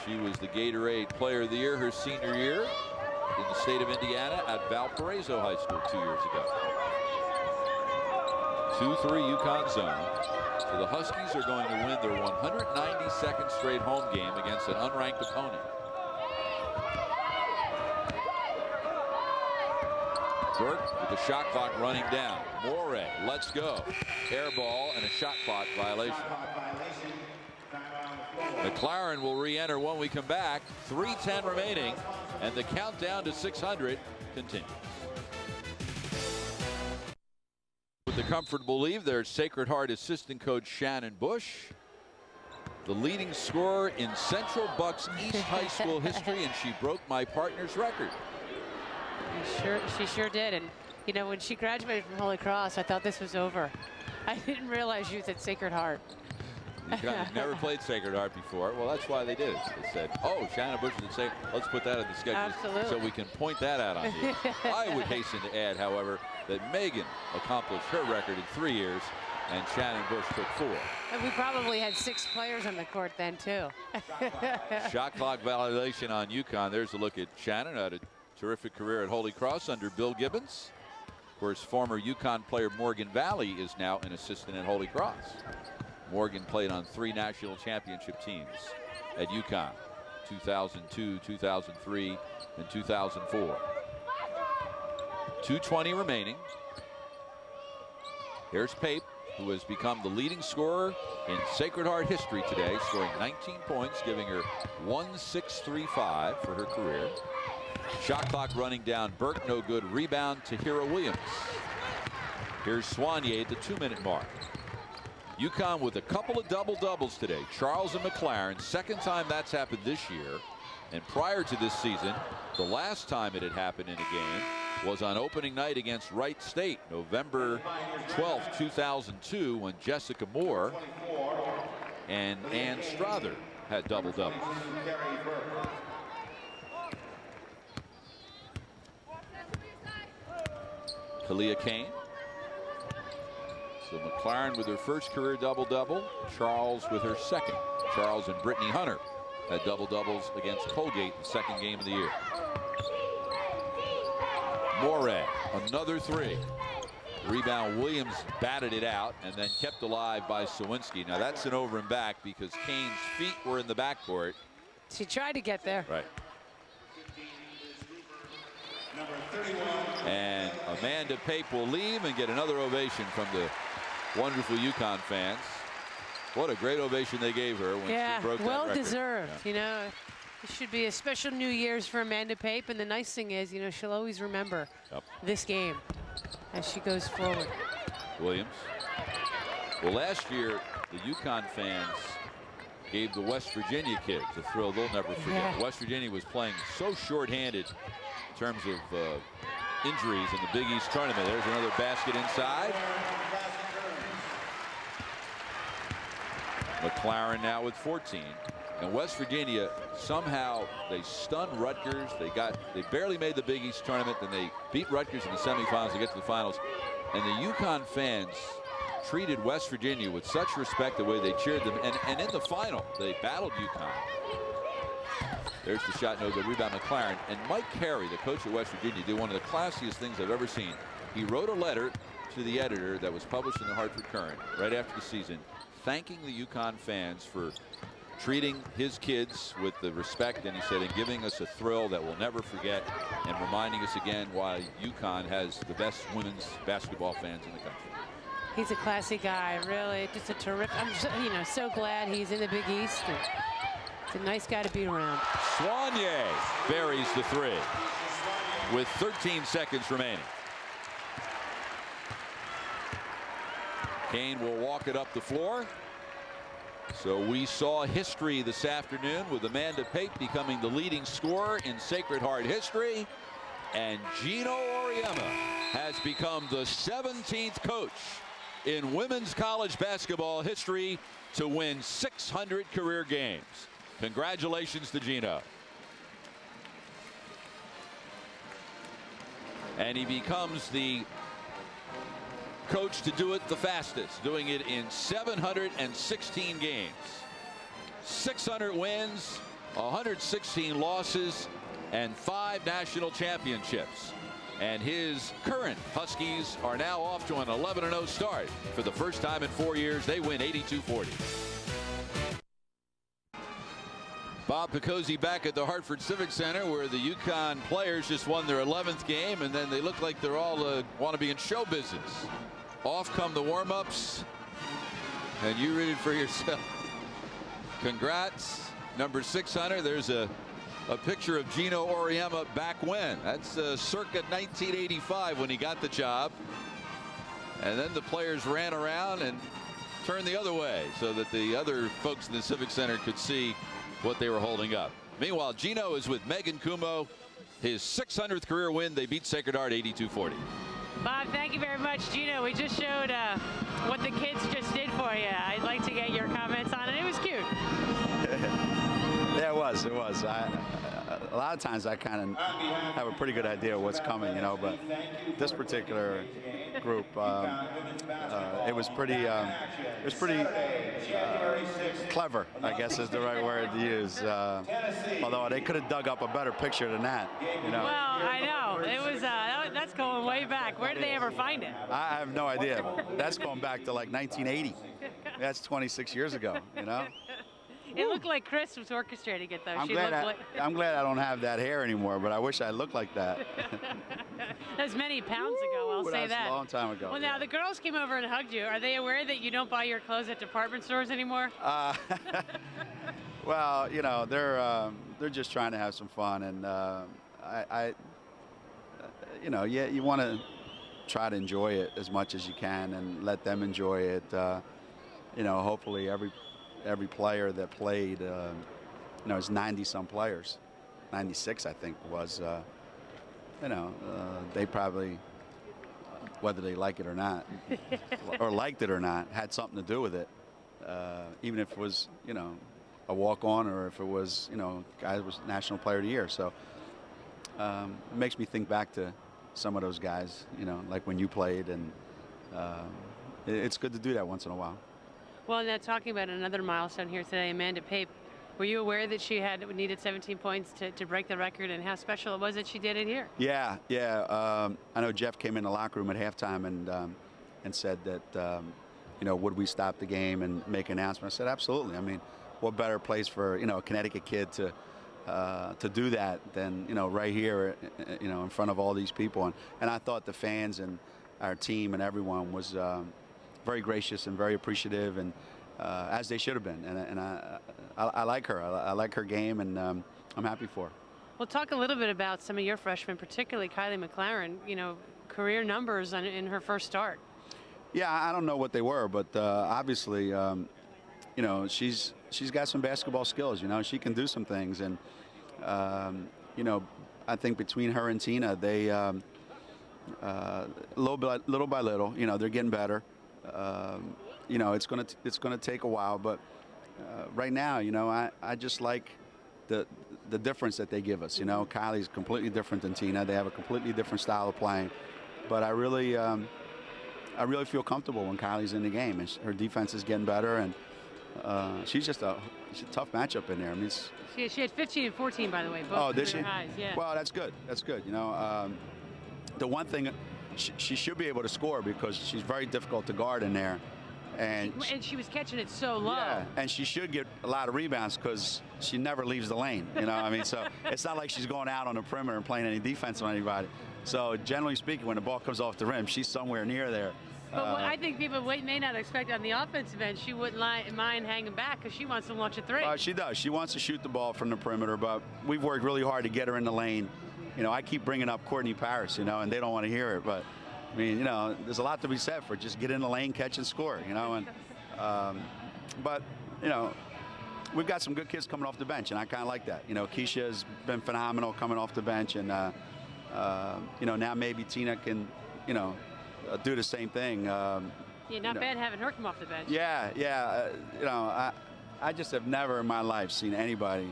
She was the Gatorade Player of the Year her senior year in the state of Indiana at Valparaiso High School 2 years ago. 2-3 UConn zone. So the Huskies are going to win their 192nd straight home game against an unranked opponent. Burke with the shot clock running down. Morey, let's go. Air ball and a shot clock violation. McLaren will re-enter when we come back. 3:10 remaining, and the countdown to 600 continues. With the comfortable lead, there's Sacred Heart assistant coach Shannon Bush, the leading scorer in Central Bucks East High School history, and she broke my partner's record.
She sure did. And you know, when she graduated from Holy Cross, I thought this was over. I didn't realize she was at Sacred Heart.
UConn never played Sacred Heart before. Well, that's why they did it. They said, oh, Shannon Bush would say, let's put that in the schedule.
Absolutely.
So we can point that out on you. I would hasten to add, however, that Megan accomplished her record in 3 years, and Shannon Bush took 4.
And we probably had 6 players on the court then, too.
Shot clock violation on UConn. There's a look at Shannon. Had a terrific career at Holy Cross under Bill Gibbons. Of course, former UConn player Morgan Valley is now an assistant at Holy Cross. Morgan played on 3 national championship teams at UConn, 2002, 2003, and 2004. 2:20 remaining. Here's Pape, who has become the leading scorer in Sacred Heart history today, scoring 19 points, giving her 1.635 for her career. Shot clock running down. Burke, no good. Rebound to Hira Williams. Here's Soignier at the 2-minute mark. UConn with a couple of double-doubles today. Charles and McLaren, 2nd time that's happened this year. And prior to this season, the last time it had happened in a game was on opening night against Wright State, November 12th, 2002, when Jessica Moore and Ann Strother had double-doubles. Kalia Kane. So McLaren with her first career double-double. Charles with her 2nd. Charles and Brittany Hunter had double-doubles against Colgate, the 2nd game of the year. Morey, another 3. Rebound, Williams batted it out and then kept alive by Sawinski. Now that's an over and back because Kane's feet were in the backcourt.
She tried to get there.
Right. And Amanda Pape will leave and get another ovation from the wonderful UConn fans. What a great ovation they gave her when she broke that record.
Well deserved.
Yeah.
You know, it should be a special New Year's for Amanda Pape. And the nice thing is, you know, she'll always remember this game as she goes forward.
Williams. Well, last year, the UConn fans gave the West Virginia kids a thrill they'll never forget.
Yeah.
West Virginia was playing so shorthanded in terms of injuries in the Big East tournament. There's another basket inside. McLaren now with 14. And West Virginia, somehow they stunned Rutgers. They barely made the Big East tournament. Then they beat Rutgers in the semifinals to get to the finals. And the UConn fans treated West Virginia with such respect the way they cheered them. And in the final, they battled UConn. There's the shot, no good. Rebound McLaren. And Mike Carey, the coach at West Virginia, did one of the classiest things I've ever seen. He wrote a letter to the editor that was published in the Hartford Courant right after the season, thanking the UConn fans for treating his kids with the respect, and he said, and giving us a thrill that we'll never forget, and reminding us again why UConn has the best women's basketball fans in the country.
He's a classy guy, really. Just a terrific. I'm so glad he's in the Big East. He's a nice guy to be around.
Swanier buries the three with 13 seconds remaining. Kane will walk it up the floor. So we saw history this afternoon with Amanda Pape becoming the leading scorer in Sacred Heart history. And Gino Auriemma has become the 17th coach in women's college basketball history to win 600 career games. Congratulations to Gino. And he becomes the coach to do it the fastest, doing it in 716 games. 600 wins, 116 losses, and 5 national championships. And his current Huskies are now off to an 11-0 start. For the first time in 4 years, they win 82-40. Bob Picozzi back at the Hartford Civic Center, where the UConn players just won their 11th game, and then they look like they're all want to be in show business. Off come the warm-ups, and you read it for yourself. Congrats, number 600. There's a picture of Gino Auriemma back when. That's circa 1985 when he got the job. And then the players ran around and turned the other way so that the other folks in the Civic Center could see what they were holding up. Meanwhile, Gino is with Megan Kumo. His 600th career win. They beat Sacred Heart 82-40.
Bob, thank you very much. Gino, we just showed what the kids just did for you. I'd like to get your comments on it. It was cute.
Yeah, it was. It was. A lot of times I kind of have a pretty good idea of what's coming, you know, but this particular group, it was pretty clever, I guess is the right word to use. Although they could have dug up a better picture than that, you know.
Well, I know. It was that's going way back. Where did they ever find it?
I have no idea. That's going back to like 1980. That's 26 years ago, you know.
It looked like Chris was orchestrating it, though.
I'm glad I don't have that hair anymore, but I wish I looked like that.
That was many pounds ago, I'll say that.
That's a long time ago.
Well, now, the girls came over and hugged you. Are they aware that you don't buy your clothes at department stores anymore?
Well, you know, they're just trying to have some fun, and you know, yeah, you want to try to enjoy it as much as you can and let them enjoy it. You know, hopefully every player that played, you know, it's 90-some players, 96 I think was, you know, they probably, whether they like it or not, or liked it or not, had something to do with it. Even if it was, you know, a walk-on, or if it was, you know, guy was National Player of the Year. So it makes me think back to some of those guys, you know, like when you played, and it's good to do that once in a while.
Well, now talking about another milestone here today, Amanda Pape, were you aware that she needed 17 points to break the record, and how special it was that she did it here?
Yeah. I know Jeff came in the locker room at halftime and said that, you know, would we stop the game and make an announcement? I said, absolutely. I mean, what better place for, you know, a Connecticut kid to do that than, you know, right here, you know, in front of all these people. And I thought the fans and our team and everyone was very gracious and very appreciative, and as they should have been. And I like her. I like her game, and I'm happy for her.
Well, talk a little bit about some of your freshmen, particularly Kylie McLaren, you know, career numbers in her first start.
Yeah, I don't know what they were, but obviously, you know, she's got some basketball skills. You know, she can do some things, and you know, I think between her and Tina, they little by little, you know, they're getting better. You know, it's gonna take a while, but right now, you know, I just like the difference that they give us. You know, Kylie's completely different than Tina. They have a completely different style of playing. But I really feel comfortable when Kylie's in the game. And her defense is getting better, and she's just a tough matchup in there. I mean,
she had 15 and 14, by the way. Both
oh, did she?
highs, yeah.
Well, that's good. That's good. You know, the one thing she should be able to score because she's very difficult to guard in there. And
she was catching it so low.
Yeah, and she should get a lot of rebounds because she never leaves the lane. You know, I mean, so it's not like she's going out on the perimeter and playing any defense on anybody. So generally speaking, when the ball comes off the rim, she's somewhere near there.
But what I think people may not expect on the offensive end, she wouldn't mind hanging back because she wants to launch a three.
She does. She wants to shoot the ball from the perimeter, but we've worked really hard to get her in the lane. You know, I keep bringing up Courtney Paris, you know, and they don't want to hear it, but I mean, you know, there's a lot to be said for just get in the lane, catch and score, you know. And but, you know, we've got some good kids coming off the bench, and I kind of like that. You know, Keisha's been phenomenal coming off the bench, and, you know, now maybe Tina can, you know, do the same thing.
Yeah, not bad having her come off the bench.
Yeah. You know, I just have never in my life seen anybody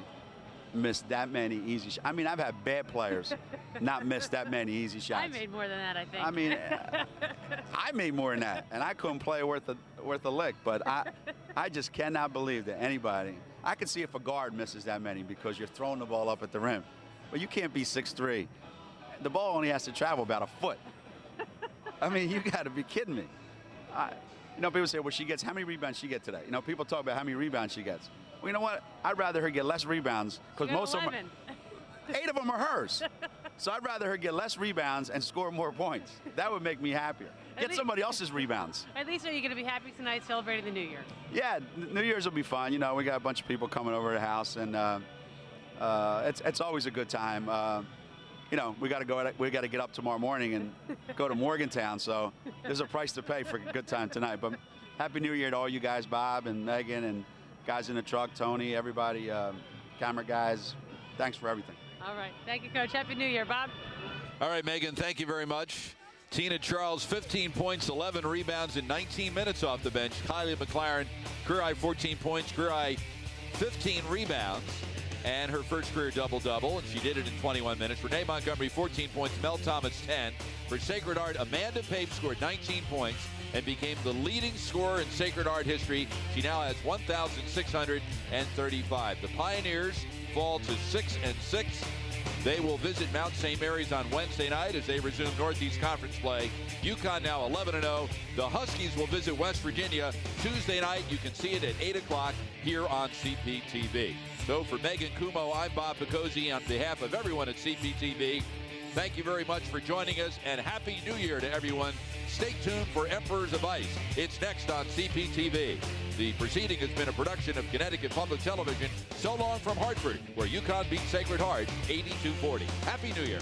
miss that many easy shots. I mean, I've had bad players not miss that many easy shots.
I made more than that, I think.
I mean, I made more than that, and I couldn't play worth a lick. But I just cannot believe that anybody. I can see if a guard misses that many because you're throwing the ball up at the rim, but you can't be 6'3". The ball only has to travel about a foot. I mean, you got to be kidding me. You know, people say, well, how many rebounds she get today? You know, people talk about how many rebounds she gets. Well, you know what? I'd rather her get less rebounds because most
11.
of them, 8 of them are hers. So I'd rather her get less rebounds and score more points. That would make me happier. Get somebody else's rebounds.
At least are you going to be happy tonight celebrating the New Year?
Yeah, New Year's will be fun. You know, we got a bunch of people coming over to the house, and it's always a good time. You know, we got to get up tomorrow morning and go to Morgantown. So there's a price to pay for a good time tonight. But Happy New Year to all you guys, Bob and Megan and guys in the truck, Tony, everybody, camera guys. Thanks for everything.
All right. Thank you, Coach. Happy New Year, Bob.
All right, Megan, thank you very much. Tina Charles, 15 points, 11 rebounds in 19 minutes off the bench. Kylie McLaren, career high 14 points, career high 15 rebounds, and her first career double-double, and she did it in 21 minutes. Renee Montgomery, 14 points, Mel Thomas, 10. For Sacred Heart, Amanda Pape scored 19 points and became the leading scorer in Sacred Heart history. She now has 1,635. The Pioneers fall to 6-6. They will visit Mount St. Mary's on Wednesday night as they resume Northeast Conference play. UConn now 11-0. The Huskies will visit West Virginia Tuesday night. You can see it at 8 o'clock here on CPTV. So for Megan Kumo, I'm Bob Picozzi on behalf of everyone at CPTV. Thank you very much for joining us, and Happy New Year to everyone. Stay tuned for Emperors of Ice. It's next on CPTV. The proceeding has been a production of Connecticut Public Television. So long from Hartford, where UConn beat Sacred Heart 82-40. Happy New Year.